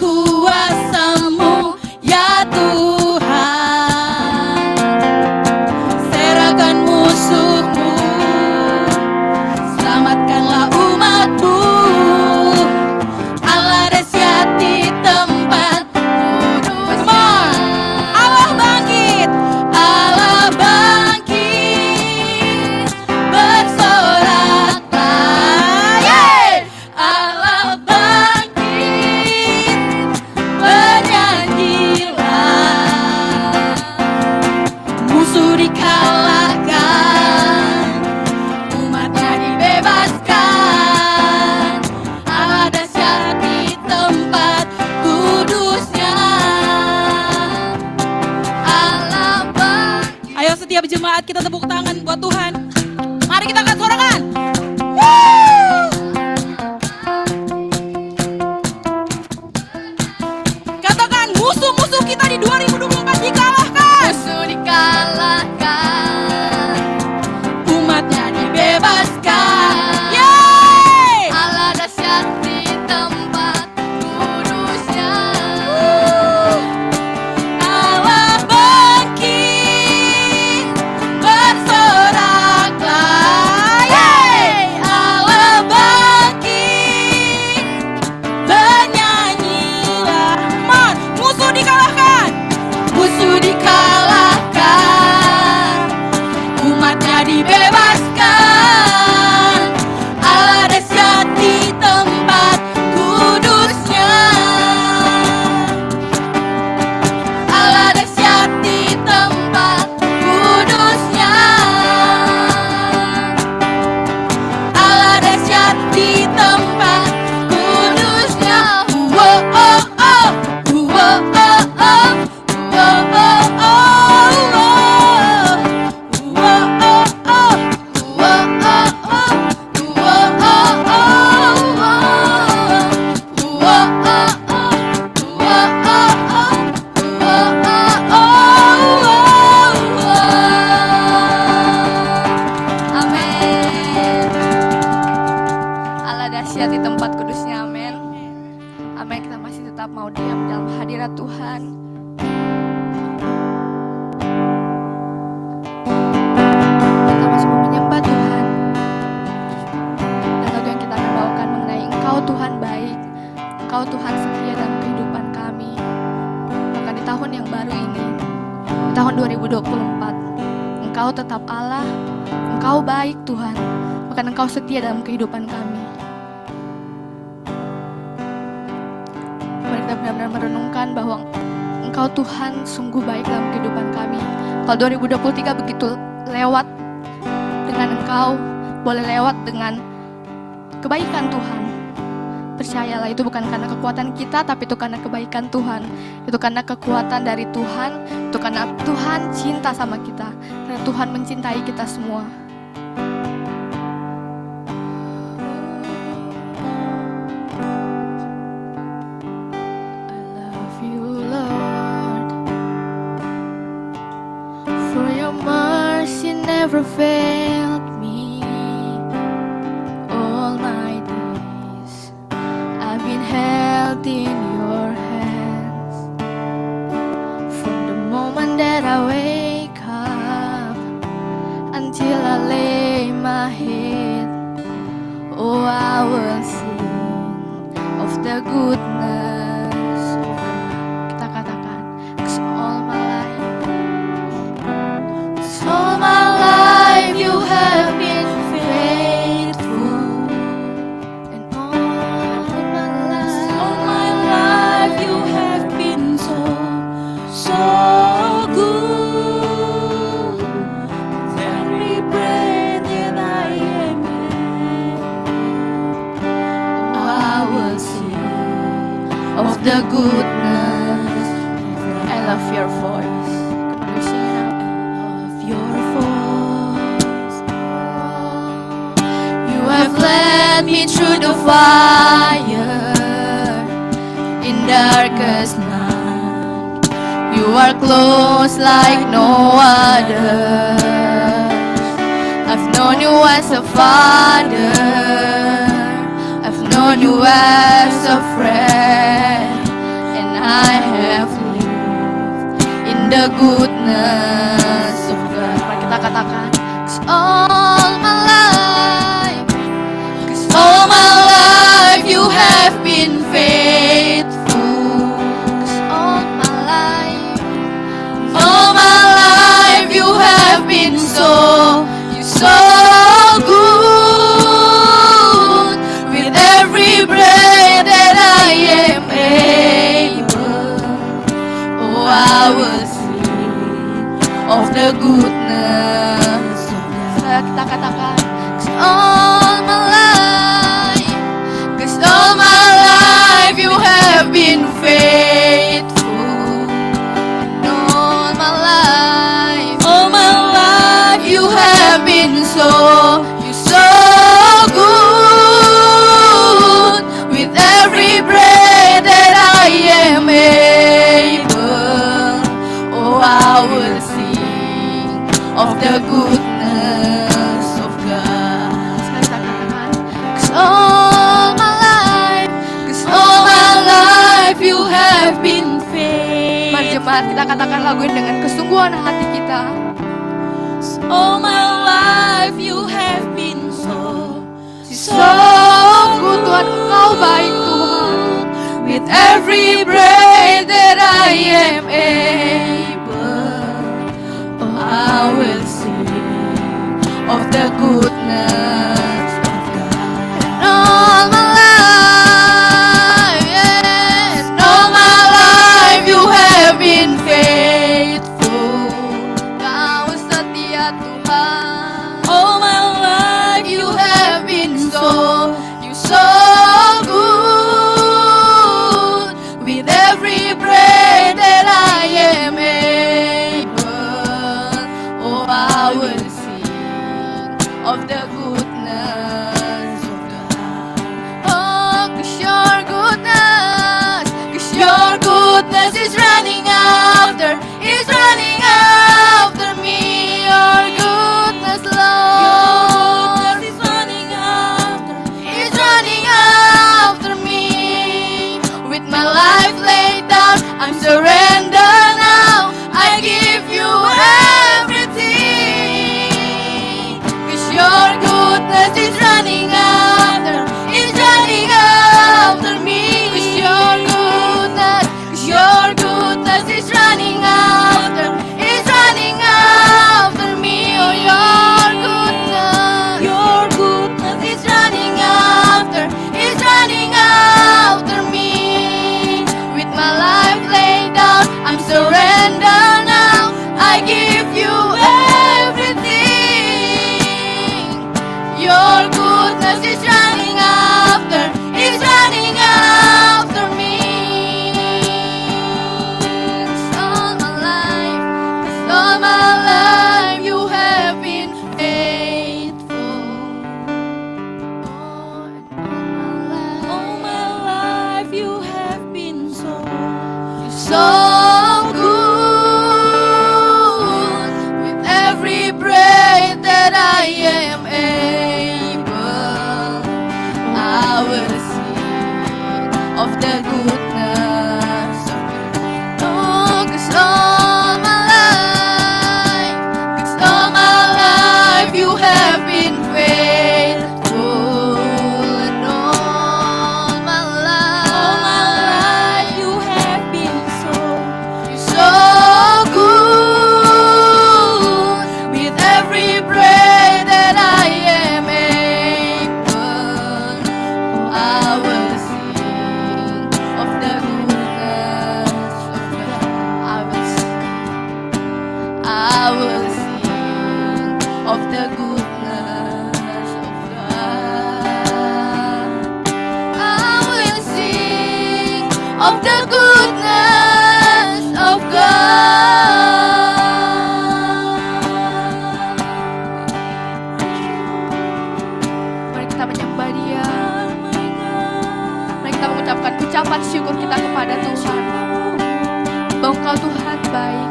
kuasa-Mu ya Tuhan. Serahkan musuh-Mu, selamatkanlah umat-Mu. Allah dahsyat di tempat kudus. Allah bangkit, Allah bangkit, bersoraklah, yeay! Allah bangkit, bernyanyilah. Musuh dikalahkan, umatnya dibebaskan. Allah dahsyat di tempat kudusnya. Allah bangkit. Ayo setiap jemaat kita tepuk tangan buat Tuhan. Mari kita akan sorakan. Katakan, musuh-musuh kita di 2024 dikalahkan. Musuh dikalahkan, umatnya dibebaskan. Yeay! Allah dahsyat di tempat kudusnya. Allah bangkit, bersoraklah, yeay! Allah bangkit, bernyanyilah. Musuh dikalahkan, musuh dikalahkan, umatnya dibebaskan. Allah dahsyat di tempat kudusnya. Allah dahsyat di tempat kudusnya. Allah dahsyat di tempat kudusnya. Wow, oh, oh. Wow, oh, oh. Wow, oh, oh. Wow, oh, oh. Wow, oh, oh. Wow, oh, oh. Wow, oh, oh. Wow, oh, oh. Amin. Allah dahsyat di tempat kudusnya, amin. Amin. Kita masih tetap mau diam dalam hadirat Tuhan. Kita masih mau menyembah Tuhan. Dan lagu yang kita akan bawakan mengenai Engkau Tuhan baik, Engkau Tuhan setia dalam kehidupan kami. Maka di tahun yang baru ini, di tahun 2024, Engkau tetap Allah, Engkau baik Tuhan, bahkan Engkau setia dalam kehidupan kami. Mari kita benar-benar merenungkan bahwa Engkau Tuhan sungguh baik dalam kehidupan kami. Kalau 2023 begitu lewat dengan Engkau, boleh lewat dengan kebaikan Tuhan. Percayalah, itu bukan karena kekuatan kita, tapi itu karena kebaikan Tuhan. Itu karena kekuatan dari Tuhan, itu karena Tuhan cinta sama kita, karena Tuhan mencintai kita semua. I love you, Lord, for your mercy never failed me. All my days I've been held in your hands. From the moment that I wake up until I lay my head, oh, I will sing of the goodness of God. Kita katakan, 'Cause all my life you have been faithful, and all my life you have been so good. With every breath that I am in, I will sing of the goodness. I love your voice. Come on, sing it out. I love your voice. You have led me through the fire in darkest night. You are close like no other. I've known you as a father, I've known you as a friend. the goodness of God. Mari kita katakan, 'Cause all my life, 'cause all my life you have been faithful. 'Cause all my life you have been so good. With every breath that I am able, oh, I will sing of the goodness of God. Kita katakan, 'Cause all my life, 'cause all my life you have been faithful. And all my life you have been so good. With every breath that I am able, oh, I will sing of the goodness of God. 'Cause all my life you have been faithful. Mari jemaat kita katakan lagu ini dengan kesungguhan hati kita. All my life you have been so good. Tuhan, Engkau baik Tuhan. With every breath that I am able, oh, I will sing of the goodness of God. And all my life, yes, all my life you have been faithful. Kau setia Tuhan. All my life you have been so good. With every breath that I am able, oh, I will sing of the goodness of God. Oh, 'cause your goodness is running after me. Your goodness, Lord, is running after me. With my life laid down, I'm surrendered now. I give you everything. 'Cause your goodness is running after me. 'Cause your goodness is running after me. Oh, your goodness is running after me. With my life laid down, I'm surrendered now. I give you everything. Your goodness is running after me. All my life you have been faithful. All my life you have been so good. With every breath that I am able, I will sing of the goodness of God. Oh, 'cause all my life you have been faithful. And all my life you have been so good. With every breath that I am able, oh, I will sing of the goodness of God. I will sing of the goodness of God. I will sing of the goodness of God. Mari kita menyembah Dia. Mari kita mengucapkan ucapan syukur kita kepada Tuhan. Bahwa Engkau Tuhan baik.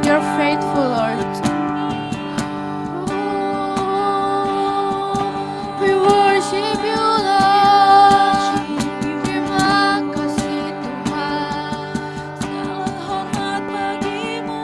You're faithful, Lord. We worship you, Lord. Terima kasih Tuhan. Segala hormat bagimu.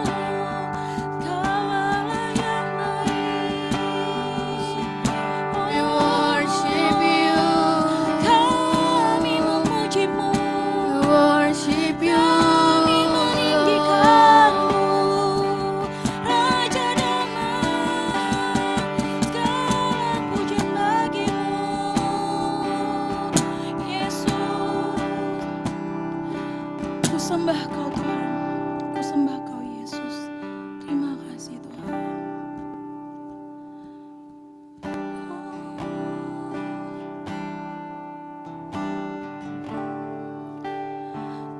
sembah Kau Tuhan, ku sembah Kau Yesus. Terima kasih Tuhan.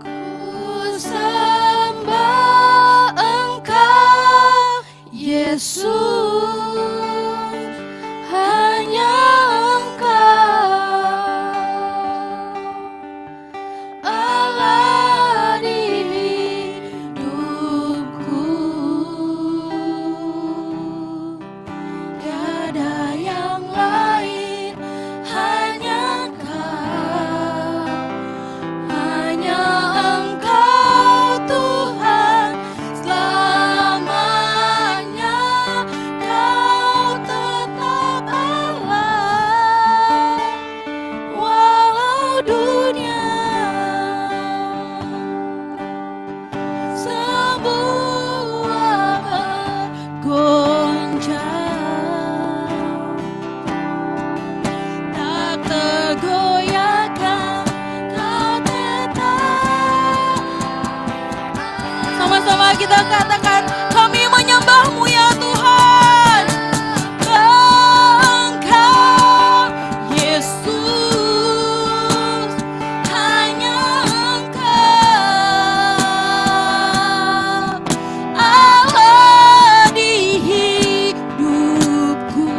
Ku sembah Engkau Yesus, hanya Engkau Allah di hidupku. Tiada yang lain, hanya Engkau, hanya Engkau Tuhan selamanya. Kau tetap Allah, walau dunia semua bergoncang, tak tergoyahkan. Kau tetap. Sama-sama kita katakan, kami menyembah-Mu ya Tuhan. Engkau Yesus, hanya Engkau Allah di hidupku.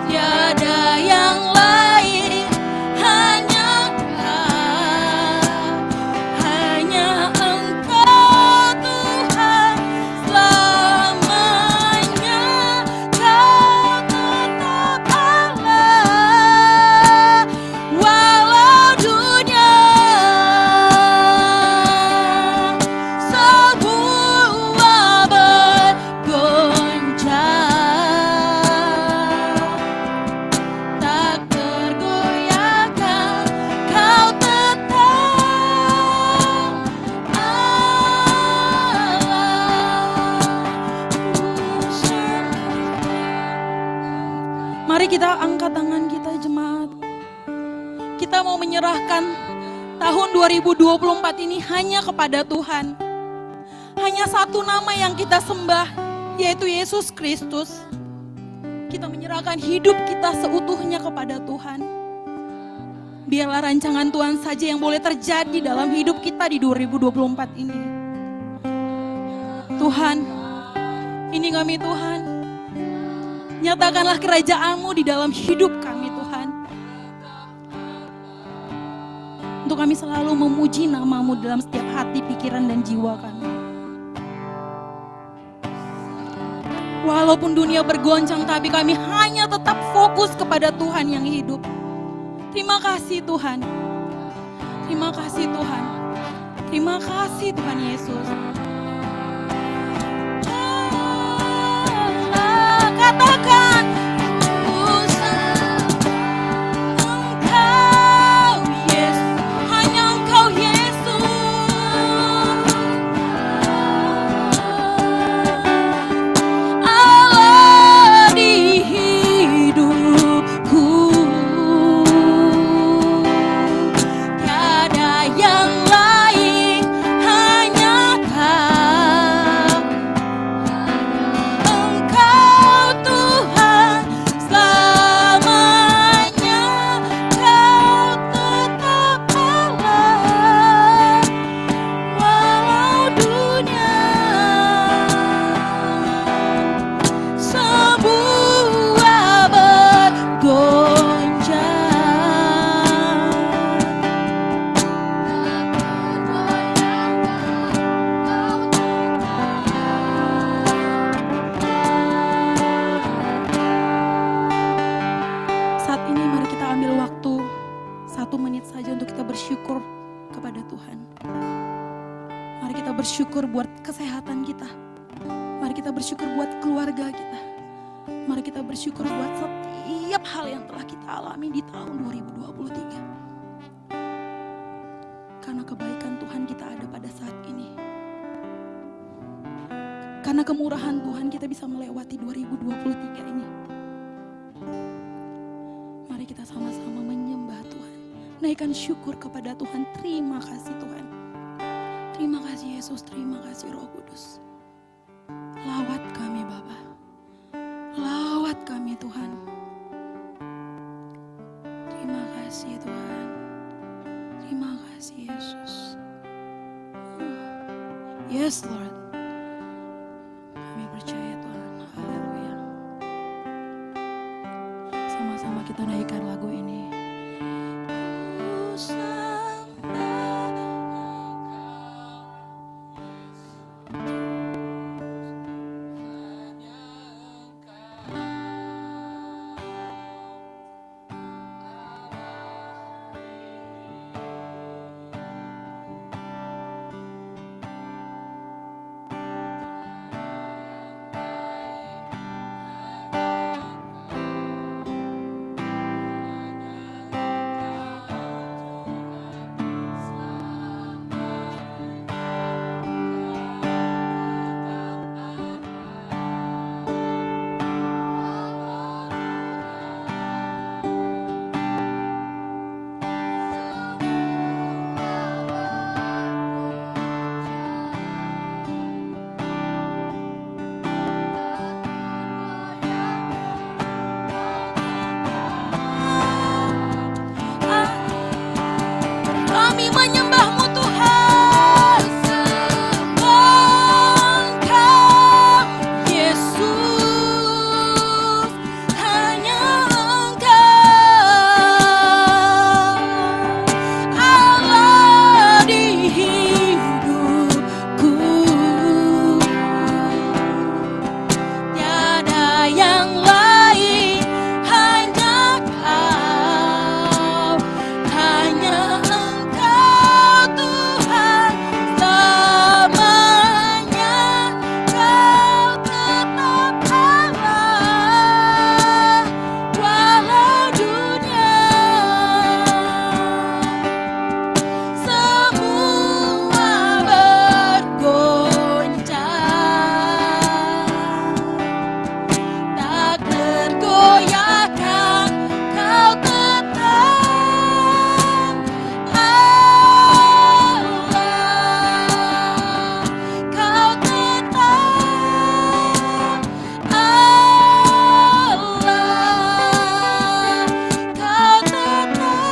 Tiada yang lain, hanya Engkau, hanya Engkau Tuhan selamanya. Kau tetap Allah, walau dunia semua bergoncang, tak tergoyahkan. Kau tetap Allah. Mari kita angkat tangan kita jemaat. Kita mau menyerahkan tahun 2024 ini hanya kepada Tuhan. Hanya satu nama yang kita sembah, yaitu Yesus Kristus. Kita menyerahkan hidup kita seutuhnya kepada Tuhan. Biarlah rancangan Tuhan saja yang boleh terjadi dalam hidup kita di 2024 ini. Tuhan, ini kami Tuhan. Nyatakanlah kerajaan-Mu di dalam hidup kami Tuhan. Untuk kami selalu memuji nama-Mu dalam setiap hati, pikiran, dan jiwa kami. Walaupun dunia bergoncang, tapi kami hanya tetap fokus kepada Tuhan yang hidup. Terima kasih Tuhan. Terima kasih Tuhan. Terima kasih Tuhan Yesus. Katakan, Engkau Yesus, hanya Engkau Yesus, Allah di hidupku. Tiada yang lain, hanya Kau. Engkau Tuhan selamanya. Kau tetap Allah, walau dunia semua bergoncang. Saat ini mari kita ambil waktu 1 menit saja untuk kita bersyukur kepada Tuhan. Mari kita bersyukur buat kesehatan kita. Mari kita bersyukur buat keluarga kita. Mari kita bersyukur buat setiap hal yang telah kita alami di tahun 2023. Karena kebaikan Tuhan kita ada pada saat ini. Karena kemurahan Tuhan kita bisa melewati 2023 ini. Mari kita sama-sama menyembah Tuhan. Naikkan syukur kepada Tuhan. Terima kasih Tuhan. Terima kasih Yesus, terima kasih Roh Kudus. Lawat kami Bapa. Lawat kami Tuhan. Terima kasih Tuhan. Terima kasih Yesus. Yes Lord. Kami percaya Tuhan. Haleluya. Sama-sama kita naikkan lagu ini. Ku sembah kami menyembahmu Tuhan. Engkau Yesus, hanya Engkau Allah di hidupku. Tiada yang lain, hanya Kau, hanya Engkau Tuhan selamanya. Kau tetap Allah walau dunia semua bergoncang, tak tergoyahkan. Kau tetap Allah, Kau tetap Allah, Kau tetap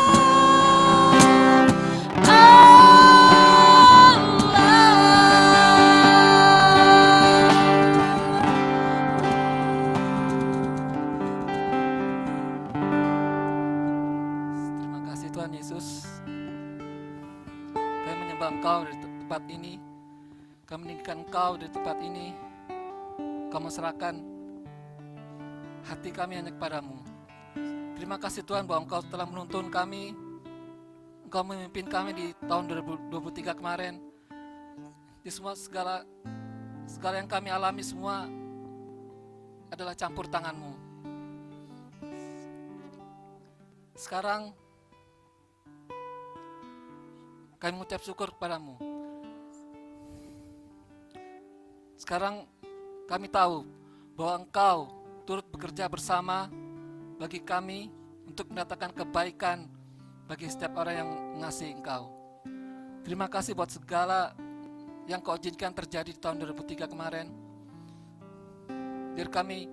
Terima kasih Tuhan Yesus. Kami menyembah Engkau dari tempat ini. Kami meninggikan Engkau dari tempat ini. Kami serahkan hati kami hanya kepadamu. Terima kasih Tuhan bahwa Engkau telah menuntun kami. Engkau memimpin kami di tahun 2023 kemarin. Di semua segala yang kami alami semua adalah campur tangan-Mu. Sekarang kami mengucap syukur kepadamu. Sekarang kami tahu bahwa Engkau turut bekerja bersama bagi kami untuk mendatangkan kebaikan bagi setiap orang yang mengasihi Engkau. Terima kasih buat segala yang Kau izinkan terjadi di tahun 2003 kemarin. Biar kami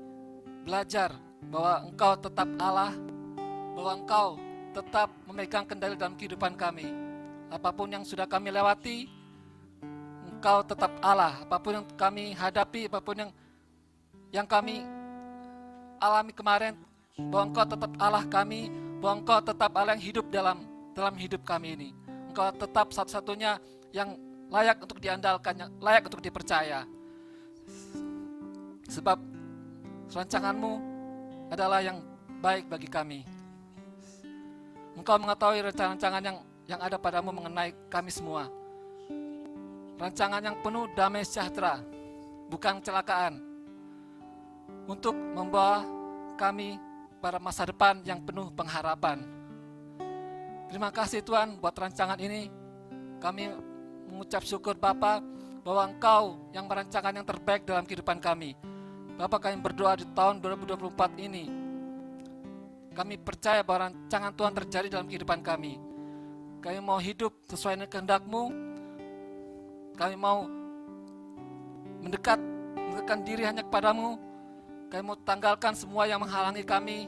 belajar bahwa Engkau tetap Allah, bahwa Engkau tetap memegang kendali dalam kehidupan kami. Apapun yang sudah kami lewati, Engkau tetap Allah. Apapun yang kami hadapi, apapun yang kami alami kemarin, bahwa Engkau tetap Allah kami, bahwa Engkau tetap Allah yang hidup dalam hidup kami ini. Engkau tetap satu-satunya yang layak untuk diandalkan, yang layak untuk dipercaya. Sebab rancangan-Mu adalah yang baik bagi kami. Engkau mengetahui rancangan yang ada padamu mengenai kami semua. Rancangan yang penuh damai sejahtera, bukan kecelakaan, untuk membawa kami pada masa depan yang penuh pengharapan. Terima kasih Tuhan buat rancangan ini. Kami mengucap syukur Bapa bahwa Engkau yang merancangkan yang terbaik dalam kehidupan kami. Bapa, kami berdoa di tahun 2024 ini, kami percaya bahwa rancangan Tuhan terjadi dalam kehidupan kami. Kami mau hidup sesuai dengan kehendak-Mu. Kami mau mendekatkan diri hanya kepadamu. Kami mau tanggalkan semua yang menghalangi kami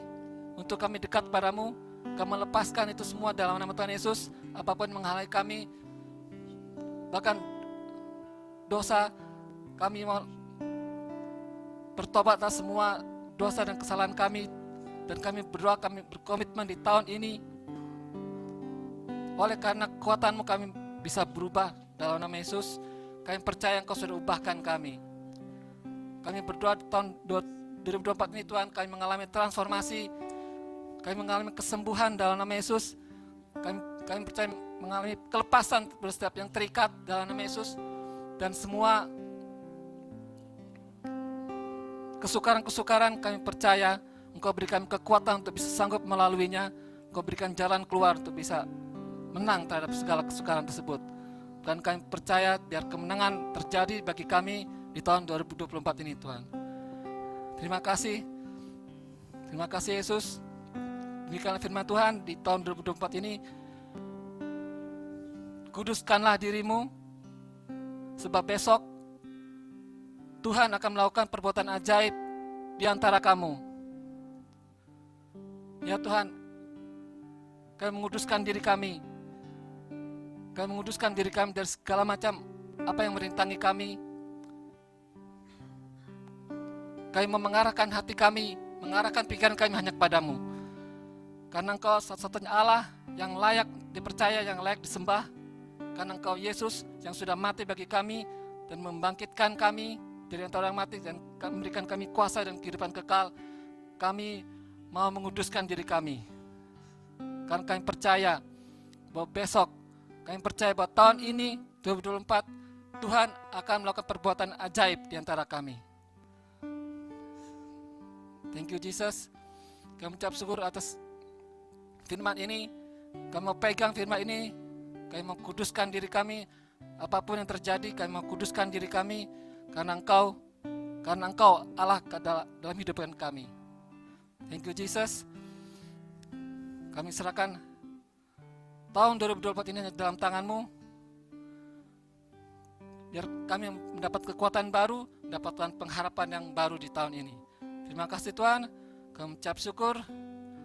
untuk kami dekat padamu. Kami melepaskan itu semua dalam nama Tuhan Yesus. Apapun yang menghalangi kami, bahkan dosa, kami mau bertobat atas semua dosa dan kesalahan kami. Dan kami berdoa, kami berkomitmen di tahun ini, oleh karena kekuatan-Mu kami bisa berubah dalam nama Yesus. Kami percaya Engkau sudah ubahkan kami. Kami berdoa di tahun 2024 ini Tuhan, kami mengalami transformasi, kami mengalami kesembuhan dalam nama Yesus. Kami percaya mengalami kelepasan dari setiap yang terikat dalam nama Yesus. Dan semua kesukaran-kesukaran kami percaya Engkau berikan kekuatan untuk bisa sanggup melaluinya. Engkau berikan jalan keluar untuk bisa menang terhadap segala kesukaran tersebut. Dan kami percaya biar kemenangan terjadi bagi kami di tahun 2024 ini Tuhan. Terima kasih Yesus. Demikianlah firman Tuhan di tahun 2024 ini. Kuduskanlah dirimu, sebab besok Tuhan akan melakukan perbuatan ajaib di antara kamu. Ya Tuhan, kami menguduskan diri kami. Kami menguduskan diri kami dari segala macam apa yang merintangi kami. Kami mau mengarahkan hati kami, mengarahkan pikiran kami hanya kepadamu. Karena Engkau satu-satunya Allah yang layak dipercaya, yang layak disembah. Karena Engkau Yesus yang sudah mati bagi kami dan membangkitkan kami dari antara orang mati dan memberikan kami kuasa dan kehidupan kekal. Kami mau menguduskan diri kami. Karena kami percaya bahwa besok, kami percaya bahwa tahun ini 2024 Tuhan akan melakukan perbuatan ajaib di antara kami. Thank you Jesus. Kami ucap syukur atas firman ini. Kami mau pegang firman ini. Kami mau kuduskan diri kami. Apapun yang terjadi, kami mau kuduskan diri kami. Karena Engkau Allah dalam hidup kami. Thank you Jesus. Kami serahkan tahun 2024 ini dalam tangan-Mu. Biar kami mendapat kekuatan baru, mendapatkan pengharapan yang baru di tahun ini. Terima kasih Tuhan. Kami ucap syukur.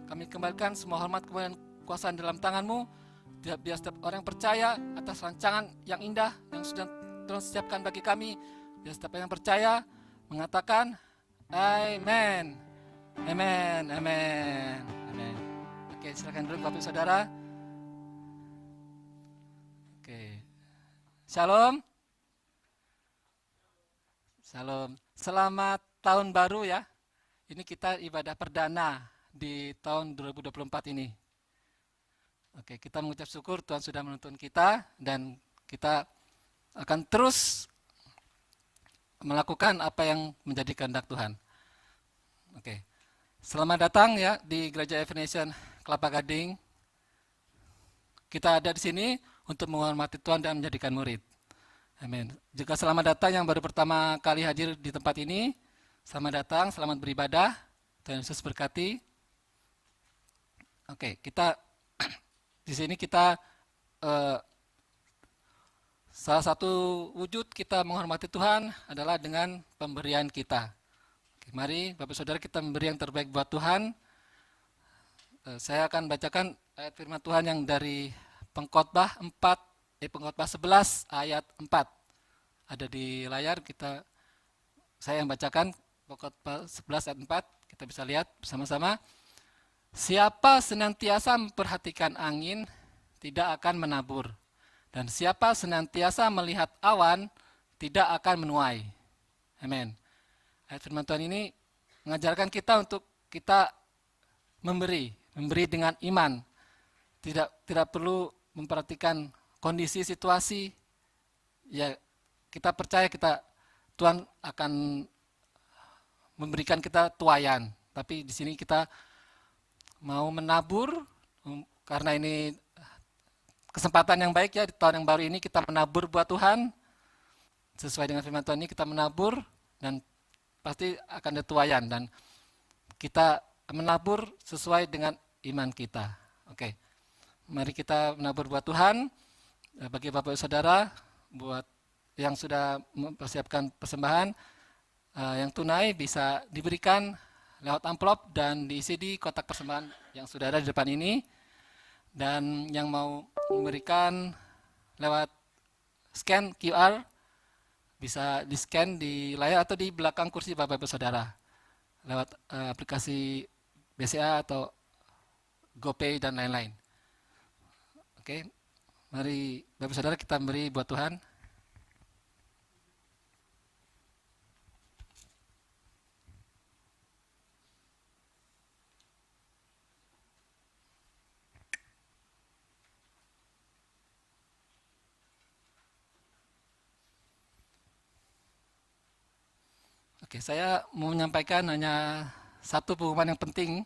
Kami kembalikan semua hormat kemuliaan kuasaan dalam tangan-Mu. Biar setiap orang percaya atas rancangan yang indah yang sudah Tuhan siapkan bagi kami. Biar setiap yang percaya mengatakan Amen. Amen. Amen. Amen. Oke, silakan duduk Bapak Saudara. Oke. Shalom. Shalom. Selamat tahun baru ya. Ini kita ibadah perdana di tahun 2024 ini. Oke, kita mengucap syukur Tuhan sudah menuntun kita dan kita akan terus melakukan apa yang menjadi kehendak Tuhan. Oke. Selamat datang ya di Gereja Evangelis Kelapa Gading. Kita ada di sini untuk menghormati Tuhan dan menjadikan murid. Amin. Juga selamat datang yang baru pertama kali hadir di tempat ini. Selamat datang, selamat beribadah. Tuhan Yesus berkati. Oke, kita di sini kita salah satu wujud kita menghormati Tuhan adalah dengan pemberian kita. Oke, mari Bapak Saudara kita memberi yang terbaik buat Tuhan. Saya akan bacakan ayat firman Tuhan yang dari Pengkhotbah 11 ayat 4. Ada di layar, saya yang bacakan Pengkhotbah 11 ayat 4, kita bisa lihat bersama-sama. Siapa senantiasa memperhatikan angin tidak akan menabur, dan siapa senantiasa melihat awan tidak akan menuai. Amin. Ayat firman Tuhan ini mengajarkan kita untuk kita memberi dengan iman. Tidak perlu memperhatikan kondisi situasi. Ya, kita percaya Tuhan akan memberikan kita tuaian. Tapi di sini kita mau menabur karena ini kesempatan yang baik ya di tahun yang baru ini kita menabur buat Tuhan. Sesuai dengan firman Tuhan ini kita menabur dan pasti akan ada tuaian dan kita menabur sesuai dengan iman kita. Oke. mari kita menabur buat Tuhan. Bagi Bapak Saudara, buat yang sudah mempersiapkan persembahan, yang tunai bisa diberikan lewat amplop dan diisi di kotak persembahan yang sudah ada di depan ini. Dan yang mau memberikan lewat scan QR, bisa di-scan di layar atau di belakang kursi Bapak-Ibu Saudara lewat aplikasi BCA atau GoPay dan lain-lain. Oke, mari Bapak Saudara kita beri buat Tuhan. Oke, saya mau menyampaikan hanya satu pengumuman yang penting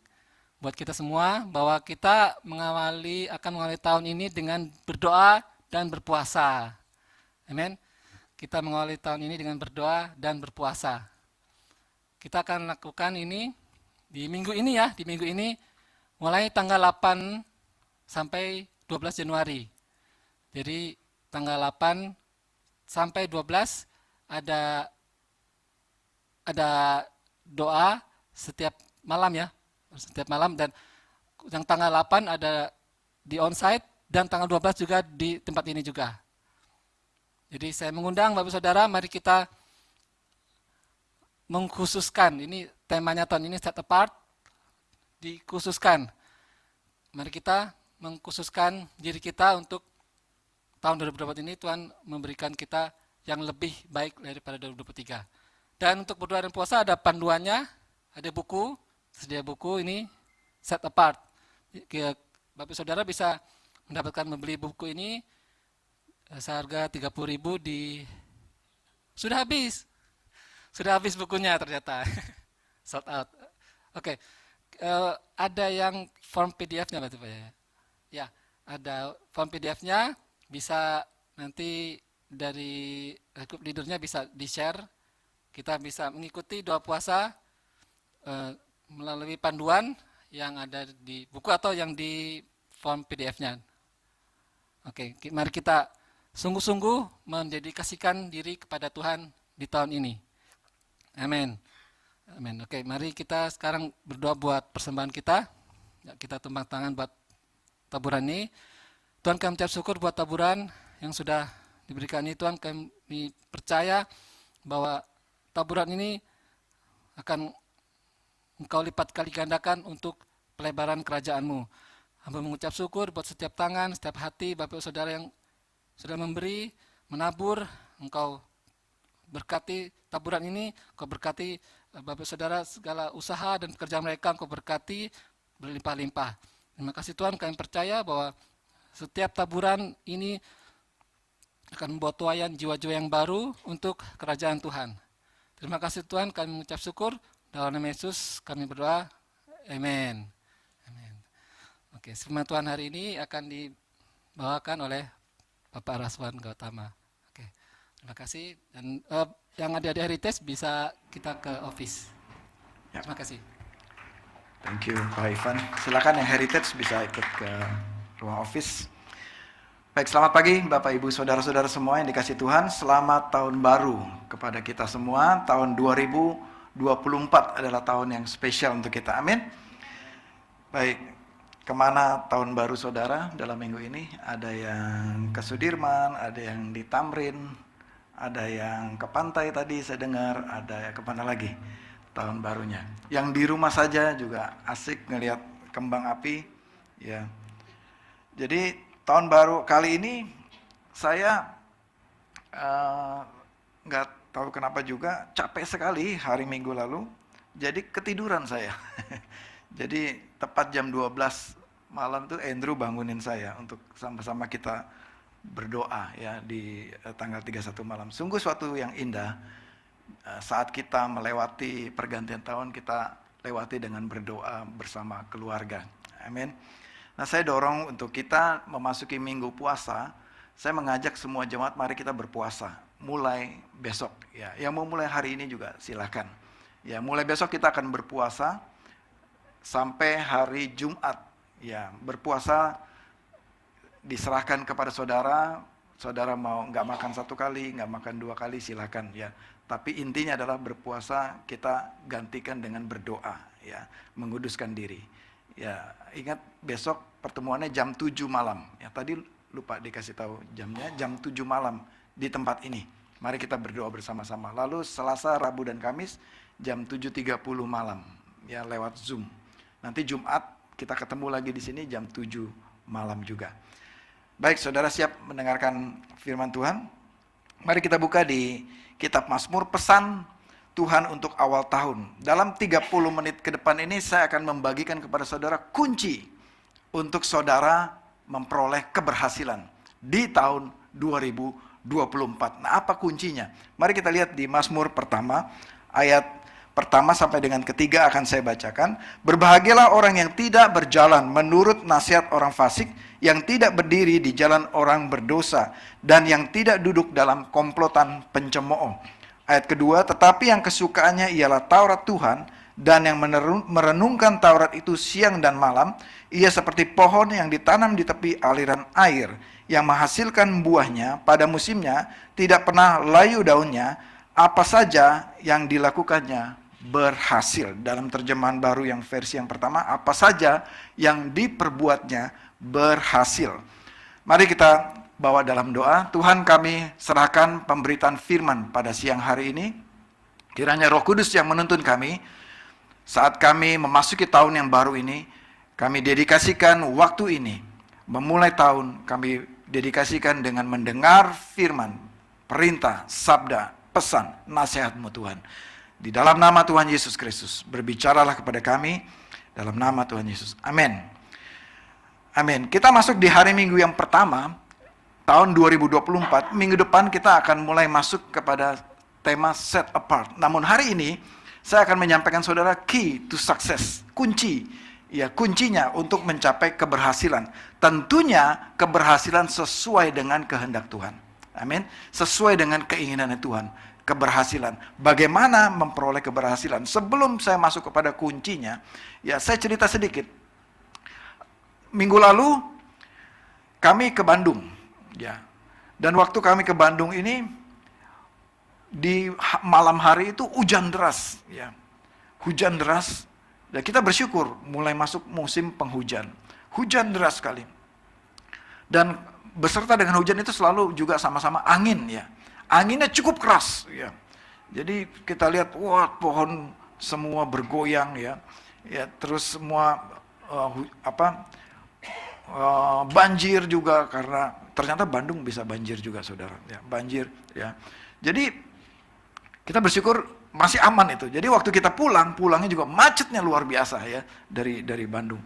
buat kita semua, bahwa kita akan mengawali tahun ini dengan berdoa dan berpuasa. Amin. Kita mengawali tahun ini dengan berdoa dan berpuasa. Kita akan lakukan ini di minggu ini ya, di minggu ini mulai tanggal 8 sampai 12 Januari. Jadi tanggal 8 sampai 12 ada doa setiap malam ya, setiap malam, dan yang tanggal 8 ada di onsite dan tanggal 12 juga di tempat ini juga. Jadi saya mengundang Bapak Saudara, mari kita mengkhususkan, ini temanya tahun ini set apart, dikhususkan. Mari kita mengkhususkan diri kita untuk tahun 2024 ini, Tuhan memberikan kita yang lebih baik daripada 2023. Dan untuk berdoa dan puasa ada panduannya, ada buku, sedia buku ini set apart. Bapak Saudara bisa mendapatkan membeli buku ini seharga 30.000 sudah habis bukunya ternyata. Sold out. Oke. Ada yang form PDF-nya Bapak ya? Ya, ada form PDF-nya, bisa nanti dari group leader-nya bisa di-share. Kita bisa mengikuti doa puasa melalui panduan yang ada di buku atau yang di form PDF-nya. Oke, mari kita sungguh-sungguh mendedikasikan diri kepada Tuhan di tahun ini. Amin. Amin. Oke, mari kita sekarang berdoa buat persembahan kita. Kita tumpang tangan buat taburan ini. Tuhan, kami ucap syukur buat taburan yang sudah diberikan ini. Tuhan, kami percaya bahwa taburan ini akan Engkau lipat kali gandakan untuk pelebaran kerajaan-Mu. Hamba mengucap syukur buat setiap tangan, setiap hati Bapak Saudara yang sudah memberi, menabur. Engkau berkati taburan ini, Engkau berkati Bapak Saudara segala usaha dan pekerjaan mereka, Engkau berkati berlimpah-limpah. Terima kasih Tuhan, kami percaya bahwa setiap taburan ini akan membawa tuaian jiwa-jiwa yang baru untuk kerajaan Tuhan. Terima kasih Tuhan, kami mengucap syukur. Dalam nama Yesus kami berdoa. Amin. Amin. Oke, firman Tuhan hari ini akan dibawakan oleh Bapak Raswan Gautama. Oke, terima kasih. Dan yang ada di Heritage bisa kita ke office. Ya. Terima kasih. Thank you Pak Ivan. Silakan yang Heritage bisa ikut ke ruang office. Baik, selamat pagi Bapak Ibu Saudara-saudara semua yang dikasih Tuhan. Selamat tahun baru kepada kita semua. Tahun 2024 adalah tahun yang spesial untuk kita. Amin. Baik, kemana tahun baru saudara dalam minggu ini? Ada yang ke Sudirman, ada yang di Tamrin, ada yang ke pantai tadi saya dengar, ada yang kemana lagi tahun barunya. Yang di rumah saja juga asik ngelihat kembang api. Ya. Jadi tahun baru kali ini saya nggak tahu kenapa juga capek sekali hari Minggu lalu, jadi ketiduran saya. Jadi tepat jam 12 malam tuh Andrew bangunin saya untuk sama-sama kita berdoa ya di tanggal 31 malam. Sungguh suatu yang indah saat kita melewati pergantian tahun, kita lewati dengan berdoa bersama keluarga. Amin. Nah, saya dorong untuk kita memasuki minggu puasa. Saya mengajak semua jemaat, mari kita berpuasa. Mulai besok, ya. Yang mau mulai hari ini juga silakan. Ya, mulai besok kita akan berpuasa sampai hari Jumat. Ya, berpuasa diserahkan kepada saudara. Saudara mau nggak makan 1 kali, nggak makan 2 kali, silakan ya. Tapi intinya adalah berpuasa kita gantikan dengan berdoa ya, menguduskan diri. Ya, ingat besok pertemuannya jam 7 malam. Ya, tadi lupa dikasih tahu jamnya, jam 7 malam di tempat ini. Mari kita berdoa bersama-sama. Lalu Selasa, Rabu dan Kamis jam 7.30 malam ya, lewat Zoom. Nanti Jumat kita ketemu lagi di sini jam 7 malam juga. Baik, saudara siap mendengarkan firman Tuhan? Mari kita buka di kitab Mazmur, pesan Tuhan untuk awal tahun. Dalam 30 menit ke depan ini saya akan membagikan kepada saudara kunci untuk saudara memperoleh keberhasilan di tahun 2024. Nah, apa kuncinya? Mari kita lihat di Mazmur pertama, ayat pertama sampai dengan ketiga akan saya bacakan. Berbahagialah orang yang tidak berjalan menurut nasihat orang fasik, yang tidak berdiri di jalan orang berdosa, dan yang tidak duduk dalam komplotan pencemooh. Ayat kedua, tetapi yang kesukaannya ialah Taurat Tuhan, dan yang merenungkan Taurat itu siang dan malam. Ia seperti pohon yang ditanam di tepi aliran air, yang menghasilkan buahnya pada musimnya, tidak pernah layu daunnya, apa saja yang dilakukannya berhasil. Dalam terjemahan baru yang versi yang pertama, apa saja yang diperbuatnya berhasil. Mari kita bawa dalam doa. Tuhan, kami serahkan pemberitaan firman pada siang hari ini. Kiranya Roh Kudus yang menuntun kami saat kami memasuki tahun yang baru ini. Kami dedikasikan waktu ini, memulai tahun kami dedikasikan dengan mendengar firman, perintah, sabda, pesan, nasihat-Mu Tuhan. Di dalam nama Tuhan Yesus Kristus, berbicaralah kepada kami dalam nama Tuhan Yesus. Amin. Amin. Kita masuk di hari Minggu yang pertama, tahun 2024. Minggu depan kita akan mulai masuk kepada tema set apart. Namun hari ini, saya akan menyampaikan saudara key to success. Kunci. Ya, kuncinya untuk mencapai keberhasilan. Tentunya keberhasilan sesuai dengan kehendak Tuhan. Amin. Sesuai dengan keinginan Tuhan. Keberhasilan. Bagaimana memperoleh keberhasilan? Sebelum saya masuk kepada kuncinya, ya saya cerita sedikit. Minggu lalu kami ke Bandung, ya. Dan waktu kami ke Bandung ini di malam hari itu hujan deras, ya. Hujan deras. Dan kita bersyukur mulai masuk musim penghujan. Hujan deras sekali. Dan beserta dengan hujan itu selalu juga sama-sama angin, ya. Anginnya cukup keras, ya. Jadi kita lihat, wah, pohon semua bergoyang, ya. Ya, terus semua banjir juga, karena ternyata Bandung bisa banjir juga, saudara. Ya, banjir, ya. Jadi kita bersyukur masih aman itu. Jadi waktu kita pulangnya juga macetnya luar biasa ya dari Bandung.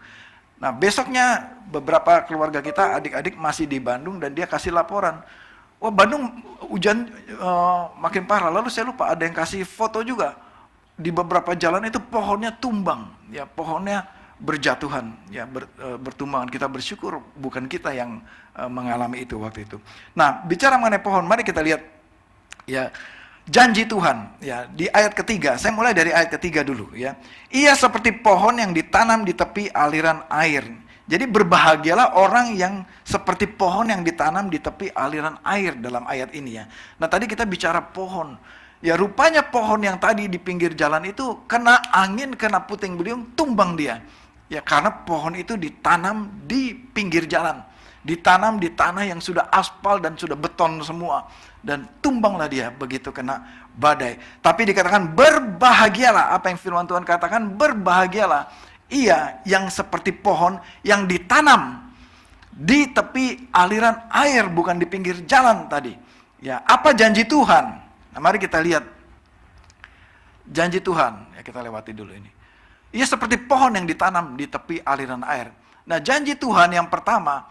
Nah, besoknya beberapa keluarga kita, adik-adik masih di Bandung dan dia kasih laporan. Wah, Bandung hujan makin parah. Lalu saya lupa ada yang kasih foto juga. Di beberapa jalan itu pohonnya tumbang, ya, pohonnya berjatuhan, ya, bertumbangan. Kita bersyukur bukan kita yang mengalami itu waktu itu. Nah, bicara mengenai pohon, mari kita lihat ya janji Tuhan, ya, di ayat ketiga. Saya mulai dari ayat ketiga dulu, ya. Ia seperti pohon yang ditanam di tepi aliran air. Jadi berbahagialah orang yang seperti pohon yang ditanam di tepi aliran air dalam ayat ini, ya. Nah, tadi kita bicara pohon. Ya, rupanya pohon yang tadi di pinggir jalan itu kena angin, kena puting beliung, tumbang dia. Ya, karena pohon itu ditanam di pinggir jalan. Ditanam di tanah yang sudah aspal dan sudah beton semua. Dan tumbanglah dia begitu kena badai. Tapi dikatakan berbahagialah, apa yang firman Tuhan katakan, berbahagialah ia yang seperti pohon yang ditanam di tepi aliran air, bukan di pinggir jalan tadi. Ya, apa janji Tuhan? Nah, mari kita lihat janji Tuhan. Ya, kita lewati dulu ini. Ia seperti pohon yang ditanam di tepi aliran air. Nah, janji Tuhan yang pertama,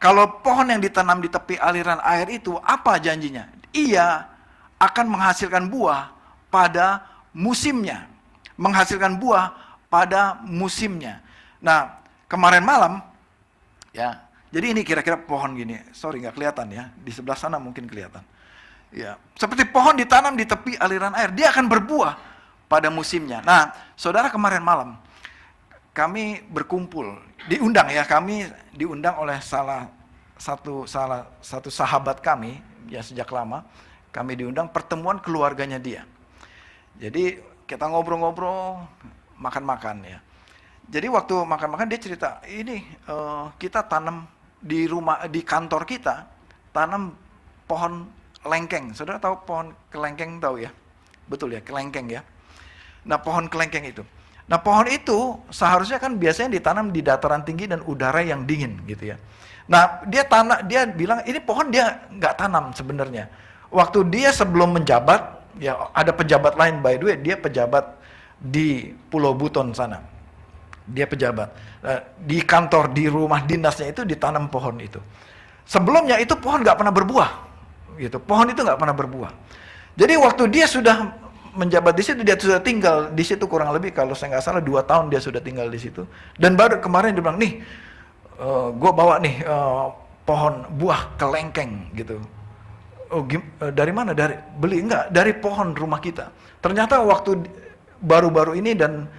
kalau pohon yang ditanam di tepi aliran air itu, apa janjinya? Ia akan menghasilkan buah pada musimnya. Menghasilkan buah pada musimnya. Nah, kemarin malam, ya, jadi ini kira-kira pohon gini. Sorry, nggak kelihatan ya. Di sebelah sana mungkin kelihatan. Ya, seperti pohon ditanam di tepi aliran air. Dia akan berbuah pada musimnya. Nah, saudara, kemarin malam kami berkumpul, diundang ya, kami diundang oleh salah satu sahabat kami, ya sejak lama, kami diundang pertemuan keluarganya dia. Jadi kita ngobrol-ngobrol, makan-makan ya. Jadi waktu makan-makan dia cerita, ini kita tanam di kantor kita, tanam pohon kelengkeng. Saudara tahu pohon kelengkeng, tahu ya? Betul ya, kelengkeng ya. Nah, pohon kelengkeng itu. Nah, pohon itu seharusnya kan biasanya ditanam di dataran tinggi dan udara yang dingin gitu ya. Nah, dia bilang ini pohon dia nggak tanam sebenarnya. Waktu dia sebelum menjabat, ya ada pejabat lain, by the way, dia pejabat di Pulau Buton sana. Dia pejabat. Di kantor, di rumah dinasnya itu ditanam pohon itu. Sebelumnya itu pohon nggak pernah berbuah. Gitu. Pohon itu nggak pernah berbuah. Jadi waktu dia sudah menjabat di situ, dia sudah tinggal di situ kurang lebih, kalau saya nggak salah 2 tahun dia sudah tinggal di situ. Dan baru kemarin dia bilang, nih, gue bawa nih pohon buah kelengkeng gitu. Oh, dari mana? Beli? Enggak, dari pohon rumah kita. Ternyata waktu baru-baru ini dan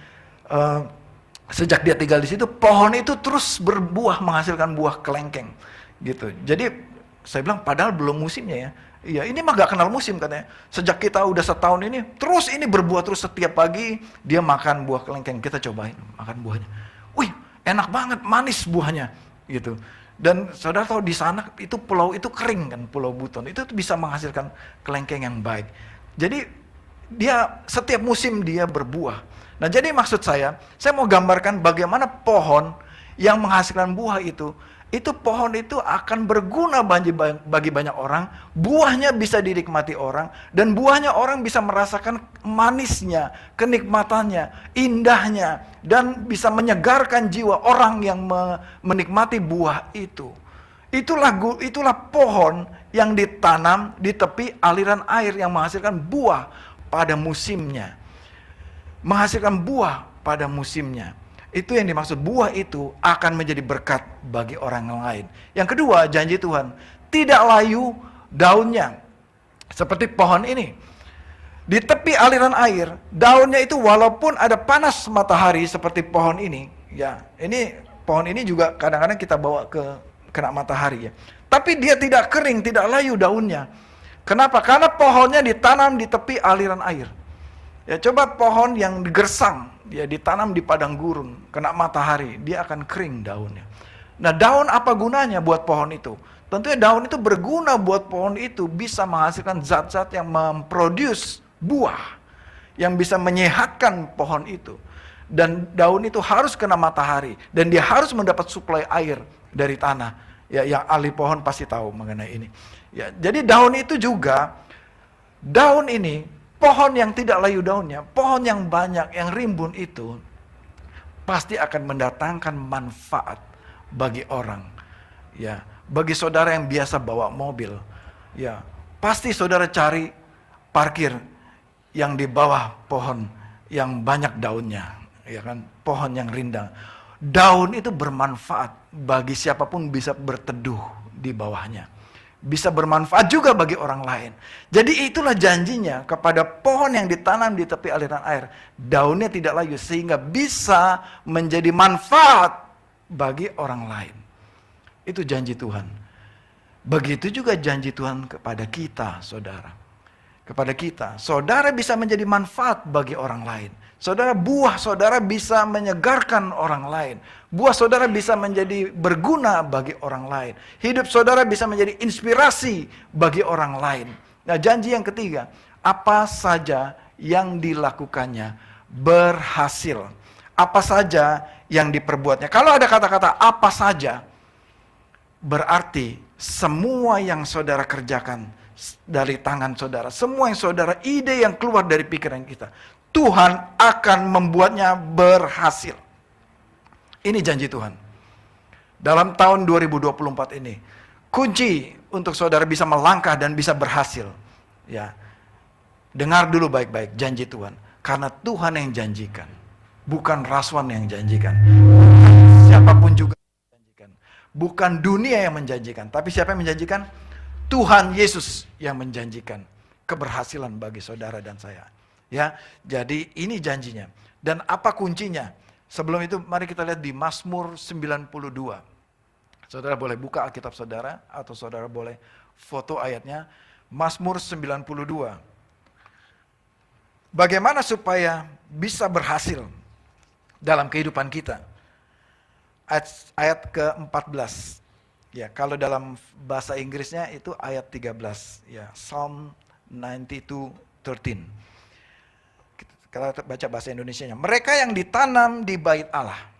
sejak dia tinggal di situ, pohon itu terus berbuah, menghasilkan buah kelengkeng gitu. Jadi saya bilang, padahal belum musimnya ya. Iya, ini mah gak kenal musim katanya. Sejak kita udah setahun ini, terus ini berbuah terus setiap pagi dia makan buah kelengkeng. Kita cobain makan buahnya. Wih, enak banget, manis buahnya gitu. Dan saudara tahu di sana itu pulau itu kering kan, Pulau Buton. Itu bisa menghasilkan kelengkeng yang baik. Jadi dia setiap musim dia berbuah. Nah, jadi maksud saya mau gambarkan bagaimana pohon yang menghasilkan buah itu pohon itu akan berguna bagi banyak orang, buahnya bisa dinikmati orang, dan buahnya orang bisa merasakan manisnya, kenikmatannya, indahnya, dan bisa menyegarkan jiwa orang yang menikmati buah itu. Itulah pohon yang ditanam di tepi aliran air yang menghasilkan buah pada musimnya. Menghasilkan buah pada musimnya. Itu yang dimaksud, buah itu akan menjadi berkat bagi orang lain. Yang kedua, janji Tuhan, tidak layu daunnya. Seperti pohon ini. Di tepi aliran air, daunnya itu walaupun ada panas matahari seperti pohon ini, ya, ini pohon ini juga kadang-kadang kita bawa kena matahari ya. Tapi dia tidak kering, tidak layu daunnya. Kenapa? Karena pohonnya ditanam di tepi aliran air. Ya, coba pohon yang digersang, dia ditanam di padang gurun, kena matahari, dia akan kering daunnya. Nah, daun apa gunanya buat pohon itu? Tentunya daun itu berguna buat pohon itu, bisa menghasilkan zat-zat yang memproduce buah, yang bisa menyehatkan pohon itu. Dan daun itu harus kena matahari, dan dia harus mendapat suplai air dari tanah. Ya, yang ahli pohon pasti tahu mengenai ini. Ya, jadi daun itu juga, daun ini, pohon yang tidak layu daunnya, pohon yang banyak, yang rimbun itu, pasti akan mendatangkan manfaat bagi orang. Ya, bagi saudara yang biasa bawa mobil, ya, pasti saudara cari parkir yang di bawah pohon yang banyak daunnya, ya kan, pohon yang rindang. Daun itu bermanfaat bagi siapapun bisa berteduh di bawahnya. Bisa bermanfaat juga bagi orang lain. Jadi itulah janjinya kepada pohon yang ditanam di tepi aliran air. Daunnya tidak layu sehingga bisa menjadi manfaat bagi orang lain. Itu janji Tuhan. Begitu juga janji Tuhan kepada kita, saudara. Kepada kita, saudara bisa menjadi manfaat bagi orang lain. Saudara, buah saudara bisa menyegarkan orang lain. Buah saudara bisa menjadi berguna bagi orang lain. Hidup saudara bisa menjadi inspirasi bagi orang lain. Nah, janji yang ketiga, apa saja yang dilakukannya berhasil. Apa saja yang diperbuatnya. Kalau ada kata-kata apa saja, berarti semua yang saudara kerjakan dari tangan saudara, semua yang saudara, ide yang keluar dari pikiran kita, Tuhan akan membuatnya berhasil. Ini janji Tuhan. Dalam tahun 2024 ini, kunci untuk saudara bisa melangkah dan bisa berhasil. Ya, dengar dulu baik-baik janji Tuhan. Karena Tuhan yang janjikan, bukan rasuan yang janjikan. Siapapun juga yang menjanjikan. Bukan dunia yang menjanjikan, tapi siapa yang menjanjikan? Tuhan Yesus yang menjanjikan keberhasilan bagi saudara dan saya. Ya, jadi ini janjinya. Dan apa kuncinya? Sebelum itu mari kita lihat di Mazmur 92. Saudara boleh buka Alkitab saudara, atau saudara boleh foto ayatnya. Mazmur 92. Bagaimana supaya bisa berhasil dalam kehidupan kita? Ayat ke-14. Ya, kalau dalam bahasa Inggrisnya itu ayat 13. Ya, Psalm 92:13. Kita baca bahasa Indonesianya. Mereka yang ditanam di bait Allah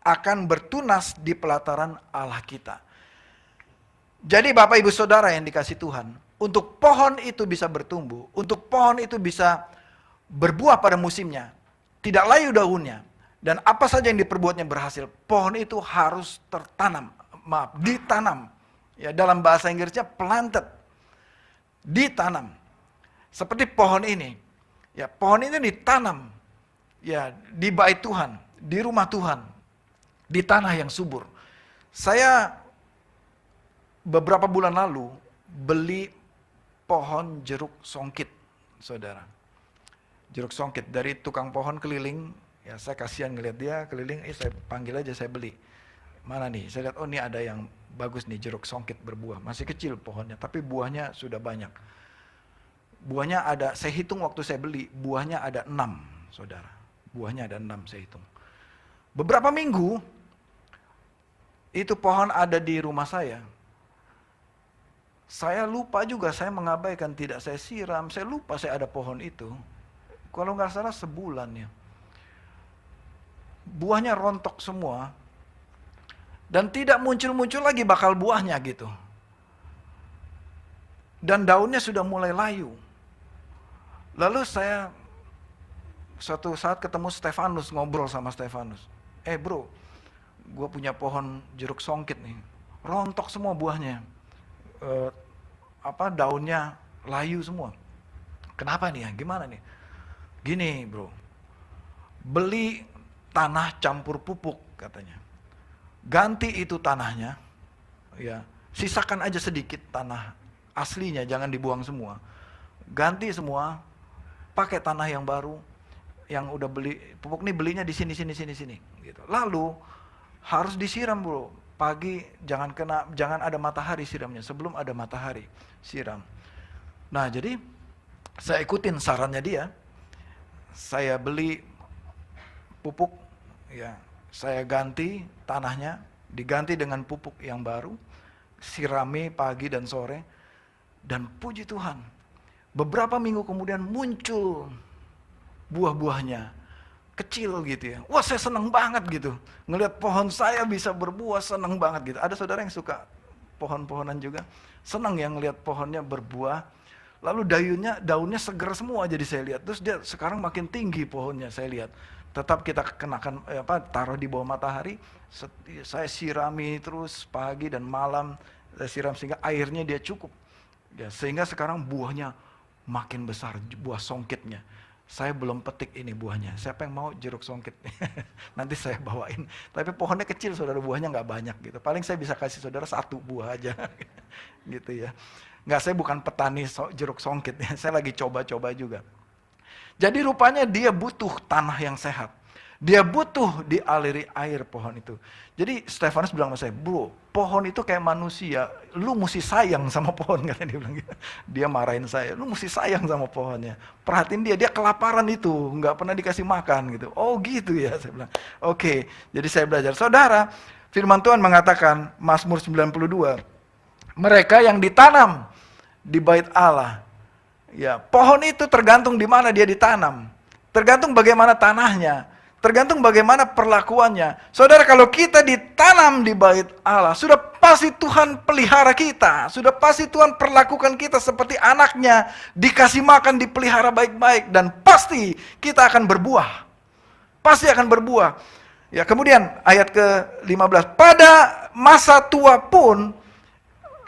akan bertunas di pelataran Allah kita. Jadi Bapak Ibu Saudara yang dikasih Tuhan, untuk pohon itu bisa bertumbuh, untuk pohon itu bisa berbuah pada musimnya, tidak layu daunnya, dan apa saja yang diperbuatnya berhasil, pohon itu harus ditanam. Ya, dalam bahasa Inggrisnya planted, ditanam. Seperti pohon ini. Ya, pohon ini ditanam ya di bait Tuhan, di rumah Tuhan, di tanah yang subur. Saya beberapa bulan lalu beli pohon jeruk songkit, saudara. Jeruk songkit dari tukang pohon keliling. Ya, saya kasihan ngeliat dia keliling, saya panggil aja, saya beli. Mana nih? Saya lihat, oh ini ada yang bagus nih, jeruk songkit berbuah. Masih kecil pohonnya, tapi buahnya sudah banyak. Buahnya ada, saya hitung waktu saya beli, buahnya ada 6, saudara. Buahnya ada 6, saya hitung. Beberapa minggu, itu pohon ada di rumah saya. Saya lupa juga, saya mengabaikan, tidak saya siram, saya lupa saya ada pohon itu. Kalau nggak salah sebulan ya. Buahnya rontok semua, dan tidak muncul-muncul lagi bakal buahnya gitu. Dan daunnya sudah mulai layu. Lalu saya suatu saat ketemu Stefanus, ngobrol sama Stefanus. Bro, gue punya pohon jeruk songkit nih, rontok semua buahnya. Daunnya layu semua. Kenapa nih ya? Gimana nih? Gini bro, beli tanah campur pupuk katanya. Ganti itu tanahnya, ya, sisakan aja sedikit tanah aslinya, jangan dibuang semua. Ganti semua, pakai tanah yang baru, yang udah beli pupuk nih, belinya di sini gitu. Lalu harus disiram bro, pagi jangan ada matahari siramnya, sebelum ada matahari siram. Nah jadi saya ikutin sarannya dia, saya beli pupuk, ya. Saya ganti tanahnya, diganti dengan pupuk yang baru, sirami pagi dan sore, dan puji Tuhan, beberapa minggu kemudian muncul buah-buahnya, kecil gitu ya. Wah saya seneng banget gitu, ngelihat pohon saya bisa berbuah, seneng banget gitu. Ada saudara yang suka pohon-pohonan juga, seneng yang ngelihat pohonnya berbuah, lalu daunnya seger semua jadi saya lihat. Terus dia sekarang makin tinggi pohonnya saya lihat. Tetap kita kenakan taruh di bawah matahari, saya sirami terus pagi dan malam, saya siram sehingga airnya dia cukup. Ya, sehingga sekarang buahnya makin besar, buah songkitnya. Saya belum petik ini buahnya. Siapa yang mau jeruk songkit? Nanti saya bawain. Tapi pohonnya kecil, saudara, buahnya nggak banyak gitu. Paling saya bisa kasih saudara 1 buah aja, gitu ya. Nggak, saya bukan petani jeruk songkit. Saya lagi coba-coba juga. Jadi rupanya dia butuh tanah yang sehat. Dia butuh dialiri air pohon itu. Jadi Stefanus bilang sama saya, bro, pohon itu kayak manusia, lu mesti sayang sama pohon, katanya dia bilang gitu. Dia marahin saya, lu mesti sayang sama pohonnya. Perhatiin dia kelaparan itu, nggak pernah dikasih makan gitu. Oh gitu ya, saya bilang. Oke, jadi saya belajar. Saudara, firman Tuhan mengatakan, Mazmur 92, mereka yang ditanam di bait Allah. Ya, pohon itu tergantung di mana dia ditanam. Tergantung bagaimana tanahnya. Tergantung bagaimana perlakuannya. Saudara, kalau kita ditanam di bait Allah, sudah pasti Tuhan pelihara kita. Sudah pasti Tuhan perlakukan kita seperti anaknya. Dikasih makan, dipelihara baik-baik. Dan pasti kita akan berbuah. Pasti akan berbuah. Ya, kemudian ayat ke-15. Pada masa tua pun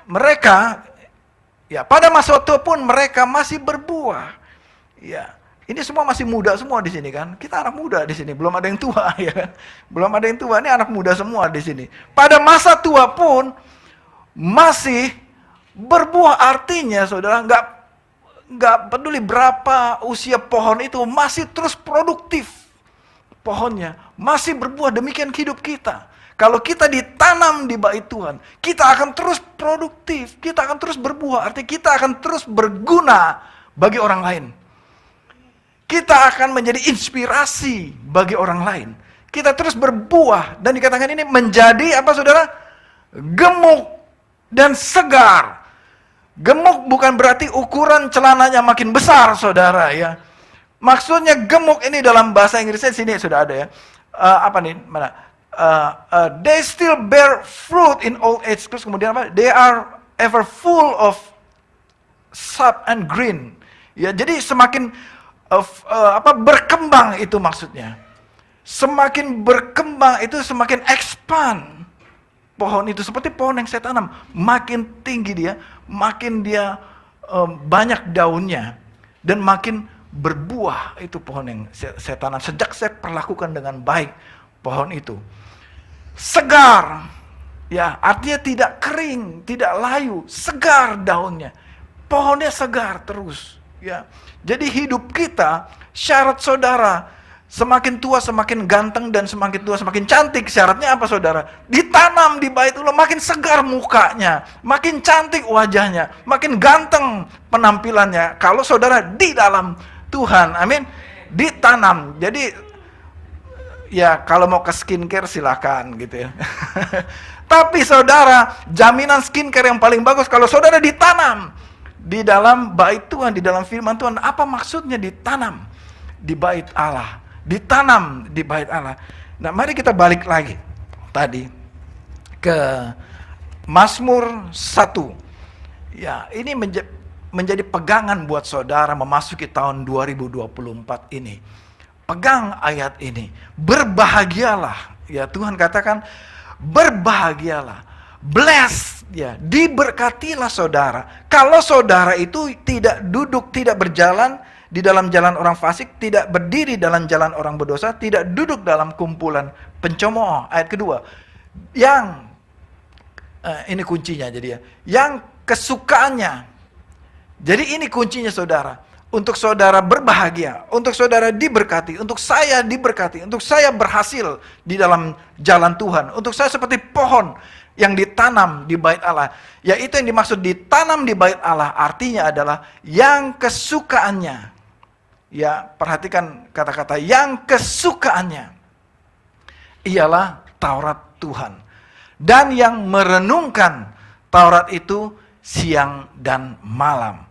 mereka, pada masa tua pun mereka masih berbuah. Ya, ini semua masih muda semua di sini kan? Kita anak muda di sini, belum ada yang tua ya kan? Belum ada yang tua, ini anak muda semua di sini. Pada masa tua pun masih berbuah, artinya saudara nggak peduli berapa usia pohon itu, masih terus produktif pohonnya, masih berbuah. Demikian hidup kita. Kalau kita ditanam di bait Tuhan, kita akan terus produktif, kita akan terus berbuah, artinya kita akan terus berguna bagi orang lain. Kita akan menjadi inspirasi bagi orang lain. Kita terus berbuah, dan dikatakan ini menjadi apa saudara? Gemuk dan segar. Gemuk bukan berarti ukuran celananya makin besar saudara ya. Maksudnya gemuk ini dalam bahasa Inggrisnya sini sudah ada ya. Apa nih? Mana? They still bear fruit in old age. Terus kemudian apa? They are ever full of sap and green. Ya, jadi semakin berkembang itu maksudnya. Semakin berkembang itu semakin expand. Pohon itu seperti pohon yang saya tanam. Makin tinggi dia, makin dia banyak daunnya. Dan makin berbuah itu pohon yang saya tanam. Sejak saya perlakukan dengan baik pohon itu. Segar, ya artinya tidak kering, tidak layu, segar daunnya, pohonnya segar terus, ya. Jadi hidup kita, syarat saudara, semakin tua semakin ganteng dan semakin tua semakin cantik. Syaratnya apa saudara? Ditanam di bait Allah, makin segar mukanya, makin cantik wajahnya, makin ganteng penampilannya. Kalau saudara di dalam Tuhan, amin, ditanam. Jadi ya kalau mau ke skincare silakan gitu ya. Tapi saudara, jaminan skincare yang paling bagus kalau saudara ditanam di dalam bait Tuhan, di dalam firman Tuhan. Apa maksudnya ditanam di bait Allah? Ditanam di bait Allah. Nah, mari kita balik lagi tadi ke Mazmur 1. Ya, ini menjadi pegangan buat saudara memasuki tahun 2024 ini. Pegang ayat ini, berbahagialah, ya Tuhan katakan, berbahagialah, blessed, ya, diberkatilah saudara. Kalau saudara itu tidak duduk, tidak berjalan di dalam jalan orang fasik, tidak berdiri dalam jalan orang berdosa, tidak duduk dalam kumpulan pencemooh. Ayat kedua, yang, ini kuncinya jadi ya, yang kesukaannya, jadi ini kuncinya saudara. Untuk saudara berbahagia, untuk saudara diberkati, untuk saya diberkati, untuk saya berhasil di dalam jalan Tuhan, untuk saya seperti pohon yang ditanam di bait Allah. Ya itu yang dimaksud ditanam di bait Allah, artinya adalah yang kesukaannya. Ya perhatikan kata-kata yang kesukaannya ialah Taurat Tuhan. Dan yang merenungkan Taurat itu siang dan malam.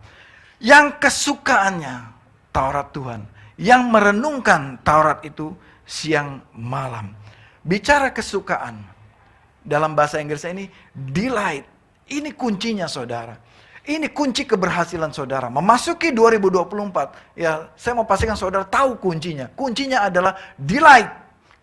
Yang kesukaannya Taurat Tuhan, yang merenungkan Taurat itu siang malam. Bicara kesukaan, dalam bahasa Inggrisnya ini delight. Ini kuncinya saudara. Ini kunci keberhasilan saudara. Memasuki 2024, ya saya mau pastikan saudara tahu kuncinya. Kuncinya adalah delight.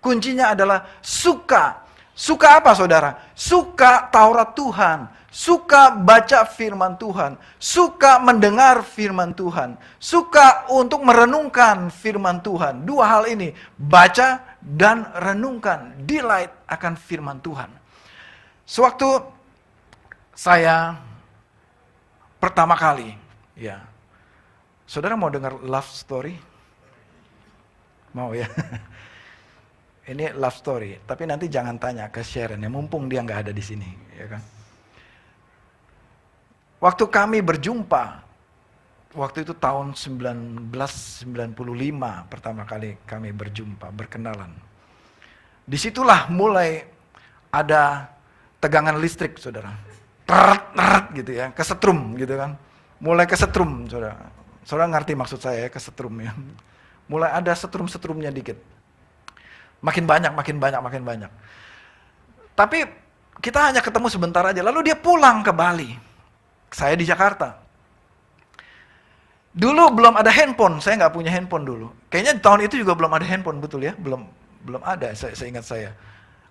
Kuncinya adalah suka. Suka apa saudara? Suka Taurat Tuhan. Suka baca firman Tuhan, suka mendengar firman Tuhan, suka untuk merenungkan firman Tuhan. Dua hal ini, baca dan renungkan, delight akan firman Tuhan. Sewaktu saya pertama kali, ya, saudara mau dengar love story? Mau ya? Ini love story, tapi nanti jangan tanya ke Sharon ya, mumpung dia nggak ada di sini, ya kan? Waktu kami berjumpa, waktu itu tahun 1995 pertama kali kami berjumpa, berkenalan. Disitulah mulai ada tegangan listrik, saudara. Teret gitu ya, kesetrum gitu kan. Mulai kesetrum, saudara. Saudara ngerti maksud saya ya, kesetrum ya. Mulai ada setrum-setrumnya dikit. Makin banyak. Tapi kita hanya ketemu sebentar aja, lalu dia pulang ke Bali. Saya di Jakarta. Dulu belum ada handphone, saya nggak punya handphone dulu. Kayaknya di tahun itu juga belum ada handphone, betul ya? Belum ada, saya ingat saya.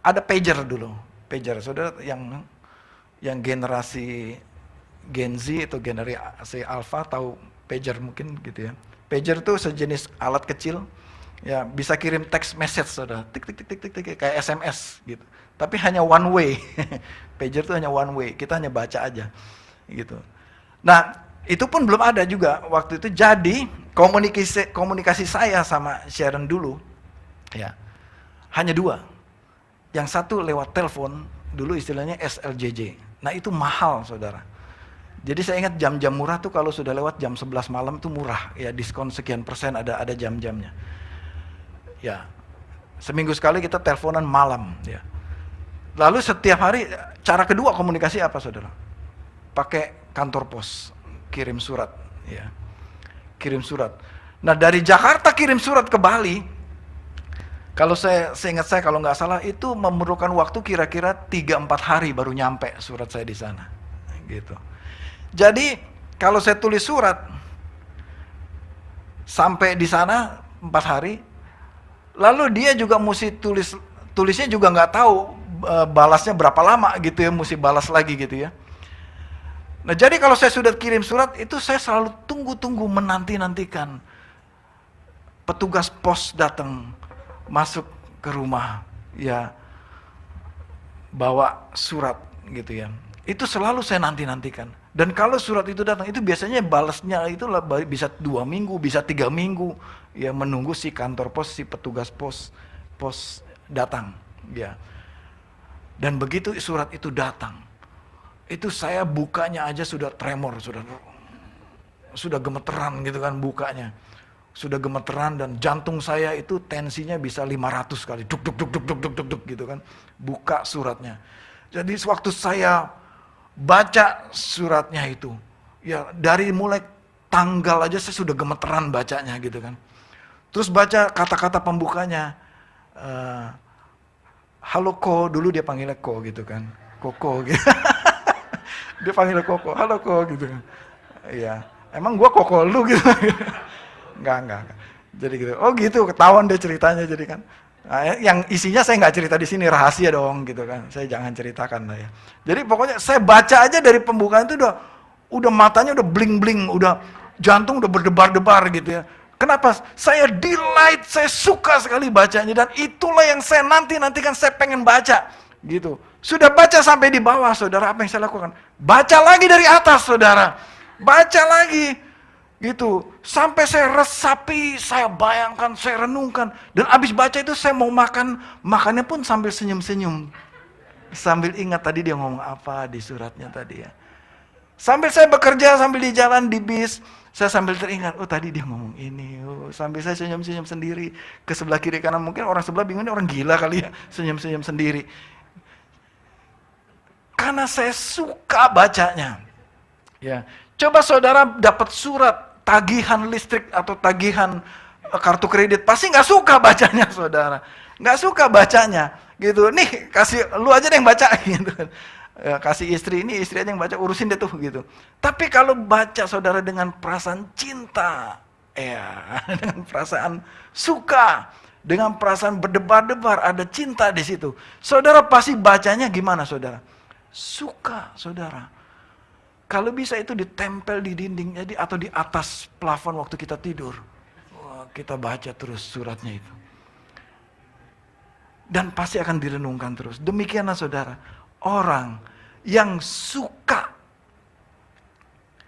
Ada pager dulu, pager. Saudara yang generasi Gen Z atau generasi Alpha tahu pager mungkin gitu ya. Pager itu sejenis alat kecil, ya bisa kirim text message saudara, tik kayak SMS gitu. Tapi hanya one way. Pager itu hanya one way, kita hanya baca aja. Gitu. Nah, itu pun belum ada juga waktu itu. Jadi komunikasi saya sama Sharon dulu, ya hanya dua. Yang satu lewat telepon, dulu istilahnya SLJJ. Nah itu mahal saudara. Jadi saya ingat jam-jam murah tuh kalau sudah lewat jam 11 malam itu murah. Ya diskon sekian persen ada jam-jamnya. Ya, seminggu sekali kita teleponan malam. Ya. Lalu setiap hari, cara kedua komunikasi apa saudara? Pakai kantor pos, kirim surat. Ya. Kirim surat. Nah dari Jakarta kirim surat ke Bali, kalau seingat saya kalau nggak salah itu memerlukan waktu kira-kira 3-4 hari baru nyampe surat saya di sana. Gitu. Jadi kalau saya tulis surat sampai di sana 4 hari, lalu dia juga mesti tulisnya juga nggak tahu balasnya berapa lama gitu ya, mesti balas lagi gitu ya. Nah jadi kalau saya sudah kirim surat itu saya selalu tunggu-tunggu menanti-nantikan petugas pos datang masuk ke rumah ya bawa surat gitu ya. Itu selalu saya nanti-nantikan. Dan kalau surat itu datang, itu biasanya balasnya itu bisa 2 minggu, bisa 3 minggu. Ya menunggu si kantor pos, si petugas pos datang. Ya. Dan begitu surat itu datang, itu saya bukanya aja sudah tremor, sudah gemeteran gitu kan bukanya. Sudah gemeteran dan jantung saya itu tensinya bisa 500 kali. Duk duk duk duk duk duk duk duk gitu kan. Buka suratnya. Jadi waktu saya baca suratnya itu, ya dari mulai tanggal aja saya sudah gemeteran bacanya gitu kan. Terus baca kata-kata pembukanya, halo Ko, dulu dia panggilnya Ko gitu kan, Koko gitu. Dia panggilnya Koko, halo Ko gitu kan. Iya, emang gua Koko lu gitu. Enggak. Jadi gitu, oh gitu, ketahuan deh ceritanya jadi kan. Nah, yang isinya saya nggak cerita di sini, rahasia dong gitu kan. Saya jangan ceritakan lah ya. Jadi pokoknya saya baca aja dari pembukaan itu udah matanya udah bling-bling, udah jantung udah berdebar-debar gitu ya. Kenapa? Saya delight, saya suka sekali bacanya dan itulah yang saya nantikan saya pengen baca gitu. Sudah baca sampai di bawah, saudara, apa yang saya lakukan? Baca lagi dari atas, saudara. Baca lagi. Gitu, sampai saya resapi, saya bayangkan, saya renungkan, dan abis baca itu saya mau makannya pun sambil senyum-senyum, sambil ingat tadi dia ngomong apa di suratnya tadi ya. Sambil saya bekerja, sambil di jalan di bis, saya sambil teringat, oh tadi dia ngomong ini, oh, sambil saya senyum-senyum sendiri ke sebelah kiri kanan, mungkin orang sebelah bingung ini orang gila kali ya, senyum-senyum sendiri. Karena saya suka bacanya. Ya, coba saudara dapat surat tagihan listrik atau tagihan kartu kredit, pasti nggak suka bacanya saudara, nggak suka bacanya gitu. Nih kasih lu aja deh yang baca gitu kan, ya, kasih istri, ini istri aja yang baca, urusin deh tuh gitu. Tapi kalau baca saudara dengan perasaan cinta, ya dengan perasaan suka, dengan perasaan berdebar-debar, ada cinta di situ, saudara pasti bacanya gimana saudara? Suka saudara. Kalau bisa itu ditempel di dinding jadi atau di atas plafon waktu kita tidur. Wah, kita baca terus suratnya itu. Dan pasti akan direnungkan terus. Demikianlah saudara, orang yang suka,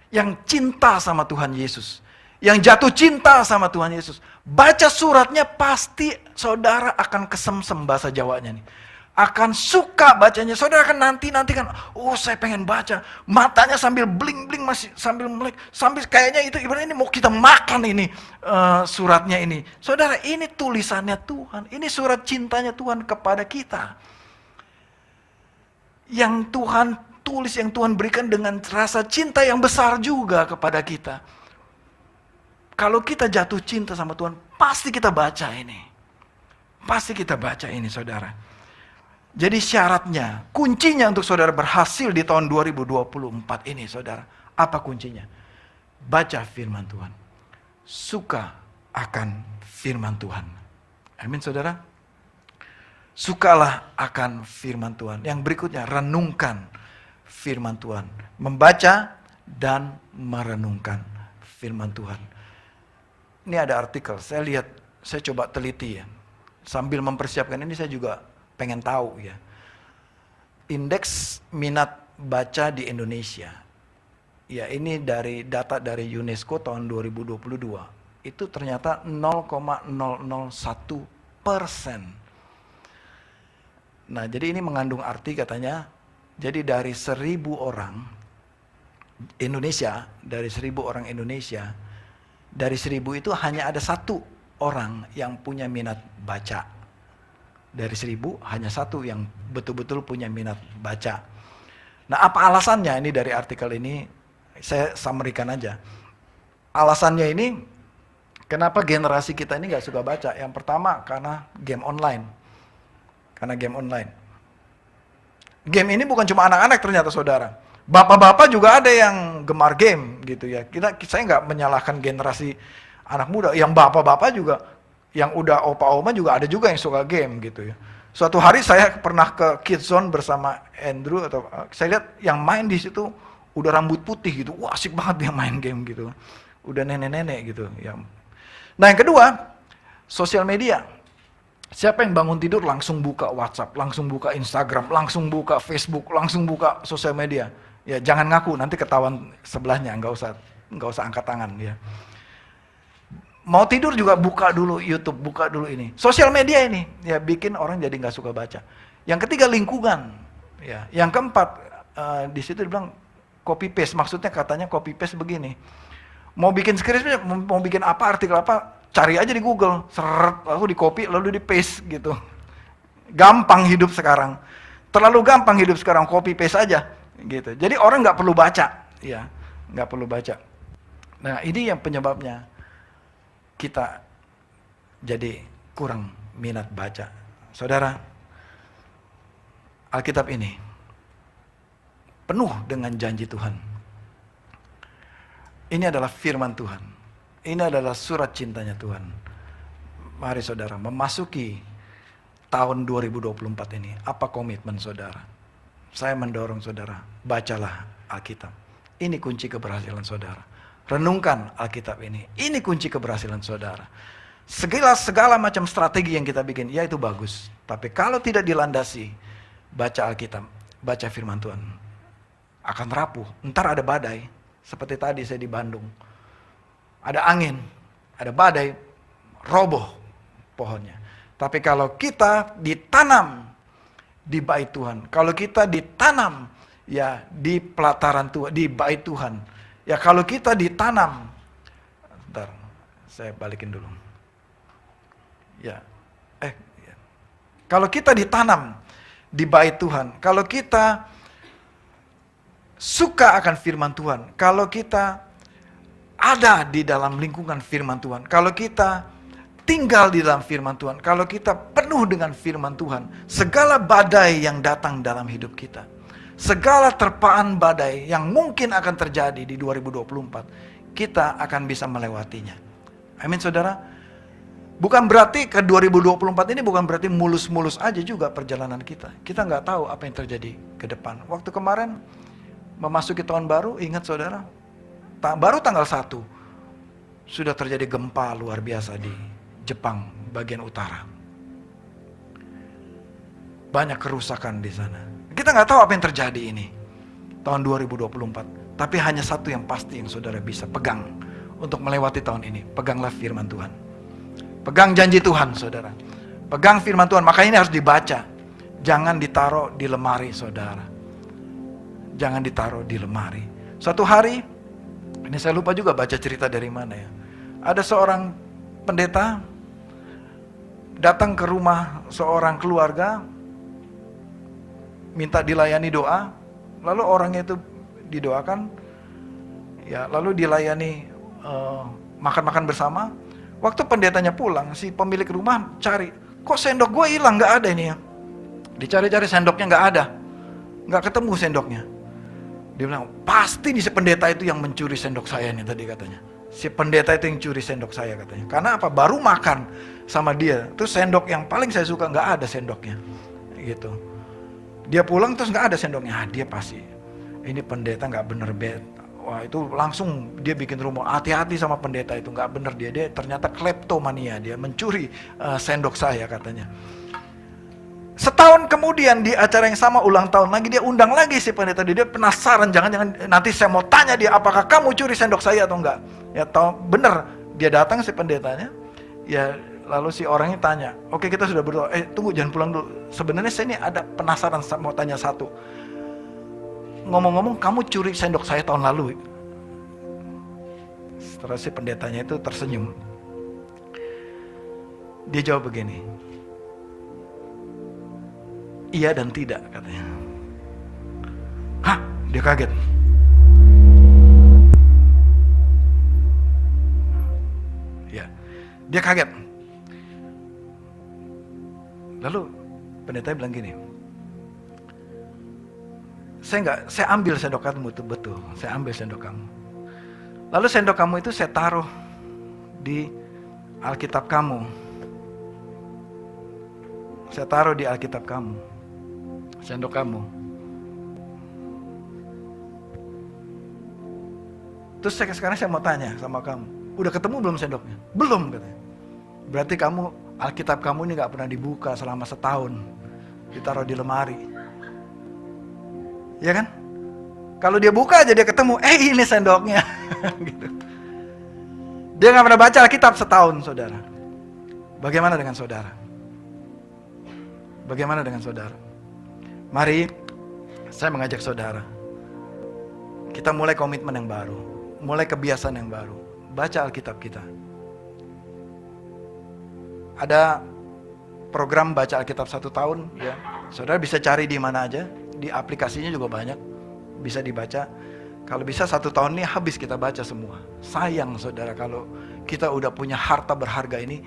yang cinta sama Tuhan Yesus, yang jatuh cinta sama Tuhan Yesus, baca suratnya pasti saudara akan kesemsem bahasa Jawanya nih. Akan suka bacanya, saudara akan nantikan, oh saya pengen baca, matanya sambil bling-bling, masih sambil melek, sambil kayaknya itu ibaratnya ini mau kita makan ini suratnya ini. Saudara, ini tulisannya Tuhan, ini surat cintanya Tuhan kepada kita. Yang Tuhan tulis, yang Tuhan berikan dengan rasa cinta yang besar juga kepada kita. Kalau kita jatuh cinta sama Tuhan, pasti kita baca ini. Pasti kita baca ini saudara. Jadi syaratnya, kuncinya untuk saudara berhasil di tahun 2024 ini saudara. Apa kuncinya? Baca firman Tuhan. Suka akan firman Tuhan. Amin saudara. Sukalah akan firman Tuhan. Yang berikutnya, renungkan firman Tuhan. Membaca dan merenungkan firman Tuhan. Ini ada artikel, saya lihat, saya coba teliti ya. Sambil mempersiapkan ini saya juga pengen tahu ya. Indeks minat baca di Indonesia. Ya, ini dari data dari UNESCO tahun 2022. Itu ternyata 0,001%. Nah, jadi ini mengandung arti katanya, jadi dari 1.000 orang Indonesia, dari 1.000 orang Indonesia, dari 1.000 itu hanya ada 1 orang yang punya minat baca. Dari 1.000 hanya 1 yang betul-betul punya minat baca. Nah, apa alasannya? Ini dari artikel ini, saya summary-kan aja. Alasannya ini, kenapa generasi kita ini gak suka baca? Yang pertama, karena game online. Karena game online. Game ini bukan cuma anak-anak ternyata saudara. Bapak-bapak juga ada yang gemar game gitu ya. Saya nggak menyalahkan generasi anak muda. Yang bapak-bapak juga, yang udah opa-oma juga ada juga yang suka game gitu ya. Suatu hari saya pernah ke Kids Zone bersama Andrew, atau saya lihat yang main di situ udah rambut putih gitu. Wah, asik banget dia main game gitu. Udah nenek-nenek gitu ya. Nah, yang kedua, sosial media. Siapa yang bangun tidur langsung buka WhatsApp, langsung buka Instagram, langsung buka Facebook, langsung buka sosial media. Ya jangan ngaku, nanti ketahuan sebelahnya, nggak usah angkat tangan ya. Mau tidur juga buka dulu YouTube, buka dulu ini. Sosial media ini ya bikin orang jadi nggak suka baca. Yang ketiga lingkungan, ya. Yang keempat di situ dibilang copy paste, maksudnya katanya copy paste begini. Mau bikin script, mau bikin apa, artikel apa, cari aja di Google, seret, lalu di copy, lalu di paste gitu. Gampang hidup sekarang. Terlalu gampang hidup sekarang, copy paste aja gitu. Jadi orang nggak perlu baca, ya, nggak perlu baca. Nah, ini yang penyebabnya kita jadi kurang minat baca. Saudara, Alkitab ini penuh dengan janji Tuhan. Ini adalah firman Tuhan. Ini adalah surat cintanya Tuhan. Mari saudara, memasuki tahun 2024 ini, apa komitmen saudara? Saya mendorong saudara, bacalah Alkitab. Ini kunci keberhasilan saudara. Renungkan Alkitab ini. Ini kunci keberhasilan saudara. Segala macam strategi yang kita bikin, ya itu bagus. Tapi kalau tidak dilandasi, baca Alkitab, baca firman Tuhan, akan rapuh. Ntar ada badai. Seperti tadi saya di Bandung. Ada angin, ada badai, roboh pohonnya. Tapi kalau kita ditanam di bait Tuhan, kalau kita ditanam ya di pelataran Tuhan, di bait Tuhan, ya kalau kita ditanam, bentar, saya balikin dulu. Ya, kalau kita ditanam di bait Tuhan, kalau kita suka akan firman Tuhan, kalau kita ada di dalam lingkungan firman Tuhan, kalau kita tinggal di dalam firman Tuhan, kalau kita penuh dengan firman Tuhan, segala badai yang datang dalam hidup kita, segala terpaan badai yang mungkin akan terjadi di 2024, kita akan bisa melewatinya. Amin saudara. Bukan berarti ke 2024 ini bukan berarti mulus-mulus aja juga perjalanan kita. Kita nggak tahu apa yang terjadi ke depan. Waktu kemarin memasuki tahun baru, ingat saudara, baru tanggal 1 sudah terjadi gempa luar biasa di Jepang bagian utara. Banyak kerusakan di sana. Kita nggak tahu apa yang terjadi ini tahun 2024. Tapi hanya satu yang pasti yang saudara bisa pegang untuk melewati tahun ini. Peganglah firman Tuhan. Pegang janji Tuhan saudara. Pegang firman Tuhan. Makanya ini harus dibaca. Jangan ditaruh di lemari saudara. Jangan ditaruh di lemari. Suatu hari, ini saya lupa juga baca cerita dari mana ya. Ada seorang pendeta datang ke rumah seorang keluarga, minta dilayani doa, lalu orangnya itu didoakan, ya lalu dilayani makan-makan bersama. Waktu pendetanya pulang, si pemilik rumah cari, kok sendok gue hilang, nggak ada ini ya. Dicari-cari sendoknya nggak ada, nggak ketemu sendoknya. Dia bilang, pasti nih si pendeta itu yang mencuri sendok saya nih tadi katanya. Si pendeta itu yang curi sendok saya katanya. Karena apa? Baru makan sama dia. Terus sendok yang paling saya suka nggak ada sendoknya. Gitu. Dia pulang terus nggak ada sendoknya. Dia pasti. Ini pendeta nggak bener bet. Wah itu langsung dia bikin rumor. Hati-hati sama pendeta itu, nggak bener dia. Dia ternyata kleptomania. Dia mencuri sendok saya katanya. Setahun kemudian di acara yang sama ulang tahun lagi dia undang lagi si pendeta dia penasaran, jangan-jangan nanti saya mau tanya dia apakah kamu curi sendok saya atau enggak. Ya tahu bener dia datang si pendetanya, ya Lalu si orangnya tanya, oke kita sudah berdoa, tunggu jangan pulang dulu. Sebenarnya saya ini ada penasaran mau tanya satu. Ngomong-ngomong kamu curi sendok saya tahun lalu. Setelah si pendetanya itu tersenyum. Dia jawab begini, iya dan tidak katanya. Hah? Dia kaget. Ya, dia kaget. Lalu pendetanya bilang gini, saya ambil sendok kamu itu betul, saya ambil sendok kamu. Lalu sendok kamu itu saya taruh di Alkitab kamu. Saya taruh di Alkitab kamu, sendok kamu. Terus sekarang saya mau tanya sama kamu, udah ketemu belum sendoknya? Belum katanya. Berarti kamu, Alkitab kamu ini gak pernah dibuka selama setahun. Ditaruh di lemari. Ya kan? Kalau dia buka aja dia ketemu, ini sendoknya. Gitu. Dia gak pernah baca Alkitab setahun, saudara. Bagaimana dengan saudara? Bagaimana dengan saudara? Mari, saya mengajak saudara. Kita mulai komitmen yang baru. Mulai kebiasaan yang baru. Baca Alkitab kita. Ada program baca Alkitab 1 tahun, ya. Saudara bisa cari di mana aja, di aplikasinya juga banyak, bisa dibaca. Kalau bisa 1 tahun ini habis kita baca semua. Sayang saudara kalau kita udah punya harta berharga ini,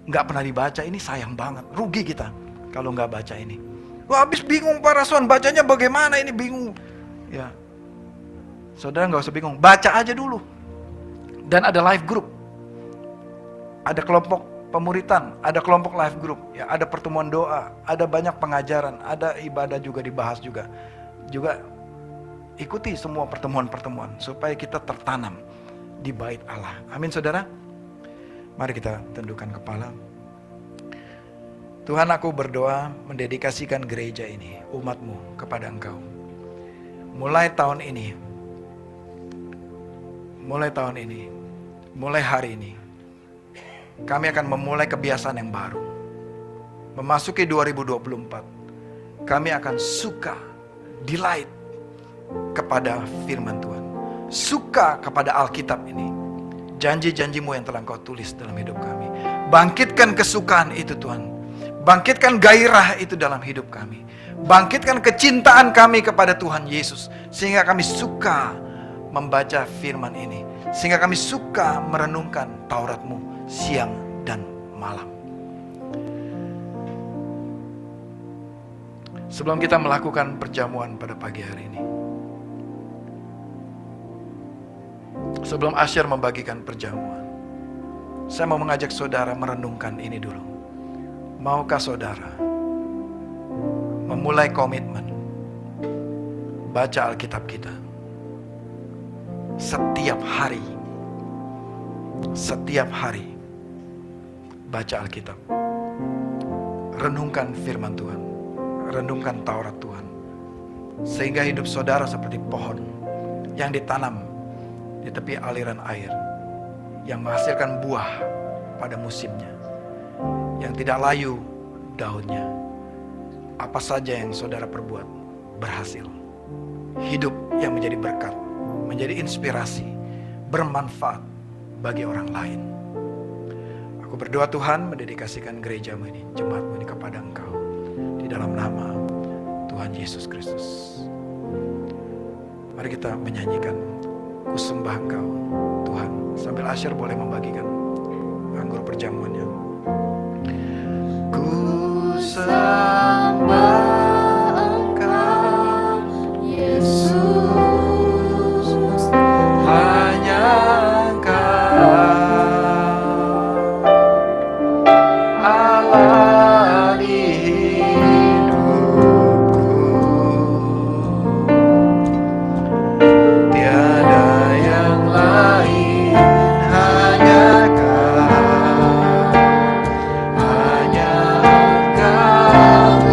nggak pernah dibaca, ini sayang banget, rugi kita kalau nggak baca ini. Wah habis bingung Pak Raswan, bacanya bagaimana ini bingung. Ya, saudara nggak usah bingung, baca aja dulu. Dan ada live group, ada kelompok pemuritan, ada kelompok live group, ya, ada pertemuan doa, ada banyak pengajaran, ada ibadah juga dibahas juga. Juga ikuti semua pertemuan-pertemuan supaya kita tertanam di bait Allah. Amin saudara. Mari kita tundukkan kepala. Tuhan, aku berdoa mendedikasikan gereja ini, umat-Mu kepada Engkau. Mulai tahun ini, mulai hari ini, kami akan memulai kebiasaan yang baru. Memasuki 2024, kami akan suka, delight kepada firman Tuhan. Suka kepada Alkitab ini. Janji-janji-Mu yang telah Engkau tulis dalam hidup kami. Bangkitkan kesukaan itu Tuhan. Bangkitkan gairah itu dalam hidup kami. Bangkitkan kecintaan kami kepada Tuhan Yesus. Sehingga kami suka membaca firman ini. Sehingga kami suka merenungkan Taurat-Mu siang dan malam. Sebelum kita melakukan perjamuan pada pagi hari ini, sebelum Asyir membagikan perjamuan, saya mau mengajak saudara merenungkan ini dulu. Maukah saudara memulai komitmen baca Alkitab kita setiap hari? Setiap hari baca Alkitab, renungkan firman Tuhan, renungkan Taurat Tuhan, sehingga hidup saudara seperti pohon yang ditanam di tepi aliran air, yang menghasilkan buah pada musimnya, yang tidak layu daunnya. Apa saja yang saudara perbuat berhasil. Hidup yang menjadi berkat, menjadi inspirasi, bermanfaat bagi orang lain. Aku berdoa Tuhan mendedikasikan gereja-Mu ini, jemaat-Mu ini kepada Engkau, di dalam nama Tuhan Yesus Kristus. Mari kita menyanyikan Ku Sembah Engkau Tuhan, sambil Asyir boleh membagikan anggur perjamuannya. Ku sembah Engkau Yesus, hanya Engkau Allah di hidupku. Tiada yang lain, hanya Kau, hanya Engkau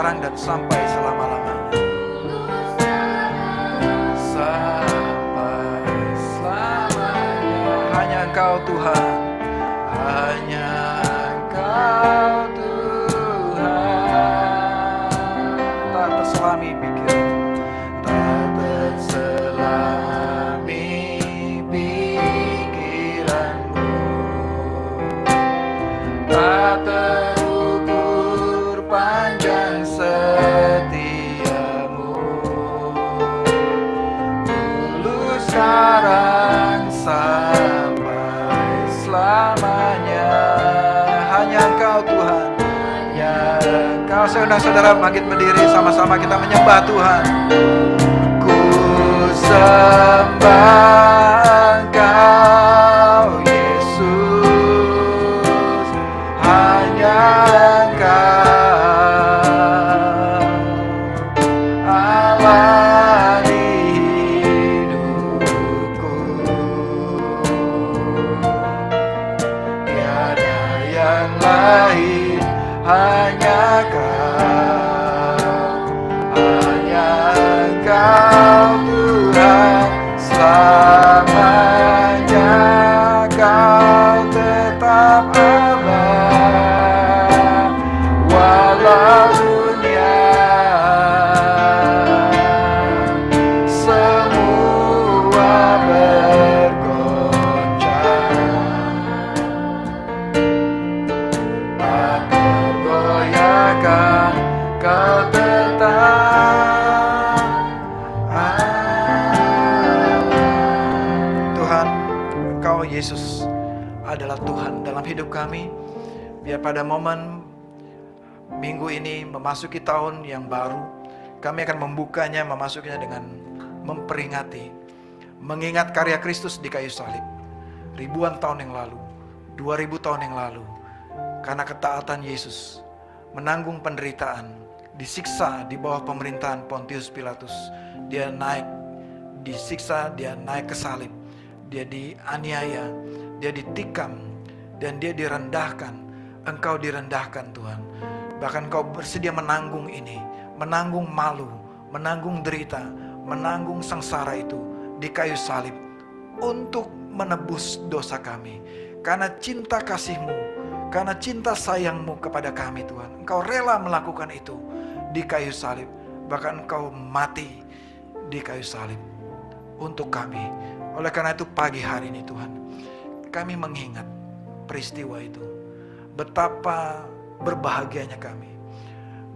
sekarang dan sampai selama-lamanya. Sampai selamanya. Hanya Engkau Tuhan, hanya Engkau Tuhan. Tak terselami pikiran, tak terselami pikiranmu, tak terukur panjang setiamu. Dulu, sekarang, sampai selamanya. Hanya Engkau Tuhan, hanya Engkau. Saya undang saudara bangkit berdiri, sama-sama kita menyembah Tuhan. Ku sembah Engkau Yesus, hanya Engkau Allah di hidupku. Tiada yang lain, hanya Kau, hanya Engkau Tuhan. Selamanya Kau tetap Allah, walau dunia semua bergoncang, tak tergoyahkan, Kau tetap Allah. Tuhan, Engkau Yesus adalah Tuhan dalam hidup kami. Biar pada momen minggu ini memasuki tahun yang baru, kami akan membukanya, memasukinya dengan memperingati, mengingat karya Kristus di kayu salib ribuan tahun yang lalu, 2000 tahun yang lalu. Karena ketaatan Yesus menanggung penderitaan, disiksa di bawah pemerintahan Pontius Pilatus. Dia naik, disiksa, dia naik ke salib, dia dianiaya, dia ditikam, dan dia direndahkan. Engkau direndahkan Tuhan. Bahkan Engkau bersedia menanggung ini, menanggung malu, menanggung derita, menanggung sengsara itu di kayu salib untuk menebus dosa kami. Karena cinta kasih-Mu, karena cinta sayang-Mu kepada kami Tuhan, Engkau rela melakukan itu di kayu salib. Bahkan Engkau mati di kayu salib untuk kami. Oleh karena itu pagi hari ini Tuhan, kami mengingat peristiwa itu. Betapa berbahagianya kami,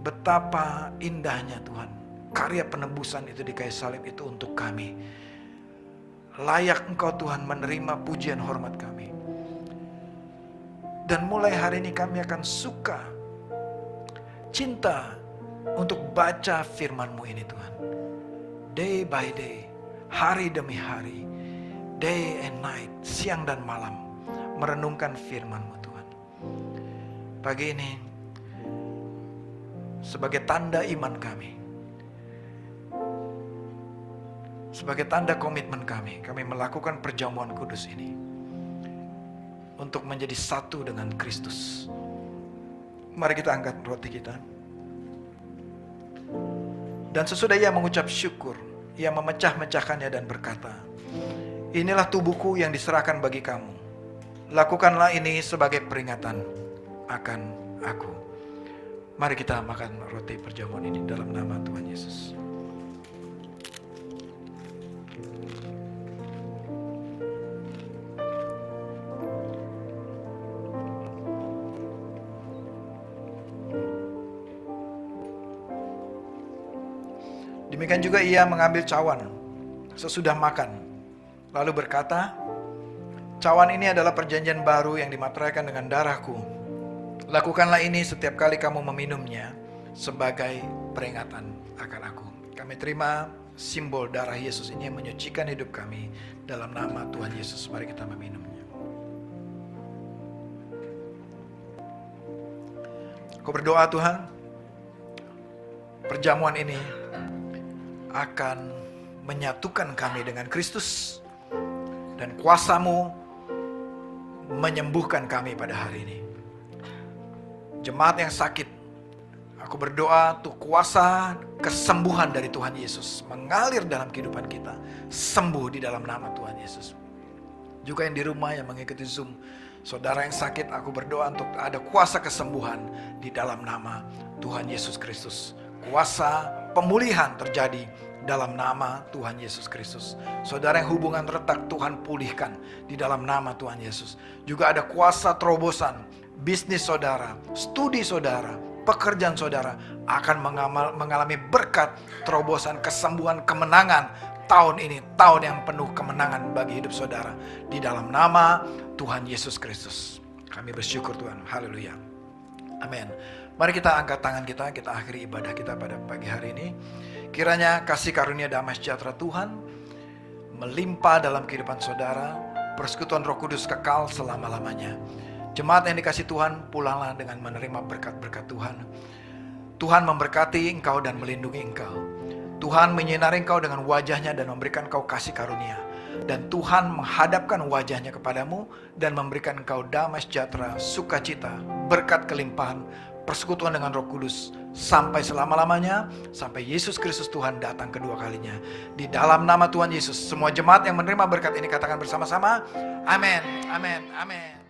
betapa indahnya Tuhan, karya penebusan itu di kayu salib itu untuk kami. Layak Engkau Tuhan menerima pujian hormat kami. Dan mulai hari ini kami akan suka, cinta untuk baca firman-Mu ini Tuhan. Day by day, hari demi hari, day and night, siang dan malam, merenungkan firman-Mu Tuhan. Pagi ini, sebagai tanda iman kami, sebagai tanda komitmen kami melakukan perjamuan kudus ini untuk menjadi satu dengan Kristus. Mari kita angkat roti kita. Dan sesudah ia mengucap syukur, ia memecah-mecahkannya dan berkata, "Inilah tubuhku yang diserahkan bagi kamu. Lakukanlah ini sebagai peringatan akan aku." Mari kita makan roti perjamuan ini dalam nama Tuhan Yesus. Demikian juga ia mengambil cawan sesudah makan, lalu berkata, "Cawan ini adalah perjanjian baru yang dimateraikan dengan darahku. Lakukanlah ini setiap kali kamu meminumnya sebagai peringatan akan aku." Kami terima simbol darah Yesus ini yang menyucikan hidup kami. Dalam nama Tuhan Yesus, mari kita meminumnya. Aku berdoa Tuhan, perjamuan ini akan menyatukan kami dengan Kristus, dan kuasa-Mu menyembuhkan kami pada hari ini. Jemaat yang sakit Aku berdoa untuk kuasa kesembuhan dari Tuhan Yesus mengalir dalam kehidupan kita. Sembuh di dalam nama Tuhan Yesus. Juga yang di rumah yang mengikuti Zoom, saudara yang sakit, aku berdoa untuk ada kuasa kesembuhan di dalam nama Tuhan Yesus Kristus. Kuasa pemulihan terjadi dalam nama Tuhan Yesus Kristus. Saudara yang hubungan retak, Tuhan pulihkan di dalam nama Tuhan Yesus. Juga ada kuasa terobosan, bisnis saudara, studi saudara, pekerjaan saudara akan mengalami berkat, terobosan, kesembuhan, kemenangan. Tahun ini, tahun yang penuh kemenangan bagi hidup saudara. Di dalam nama Tuhan Yesus Kristus. Kami bersyukur Tuhan. Haleluya. Amin. Mari kita angkat tangan kita akhiri ibadah kita pada pagi hari ini. Kiranya kasih karunia damai sejahtera Tuhan melimpah dalam kehidupan saudara. Persekutuan Roh Kudus kekal selama-lamanya. Jemaat yang dikasih Tuhan, pulanglah dengan menerima berkat-berkat Tuhan. Tuhan memberkati engkau dan melindungi engkau. Tuhan menyinari engkau dengan wajahnya dan memberikan engkau kasih karunia. Dan Tuhan menghadapkan wajahnya kepadamu dan memberikan engkau damai sejahtera, sukacita, berkat kelimpahan, persekutuan dengan Roh Kudus sampai selama-lamanya, sampai Yesus Kristus Tuhan datang kedua kalinya. Di dalam nama Tuhan Yesus, semua jemaat yang menerima berkat ini katakan bersama-sama, amin, amin, amin.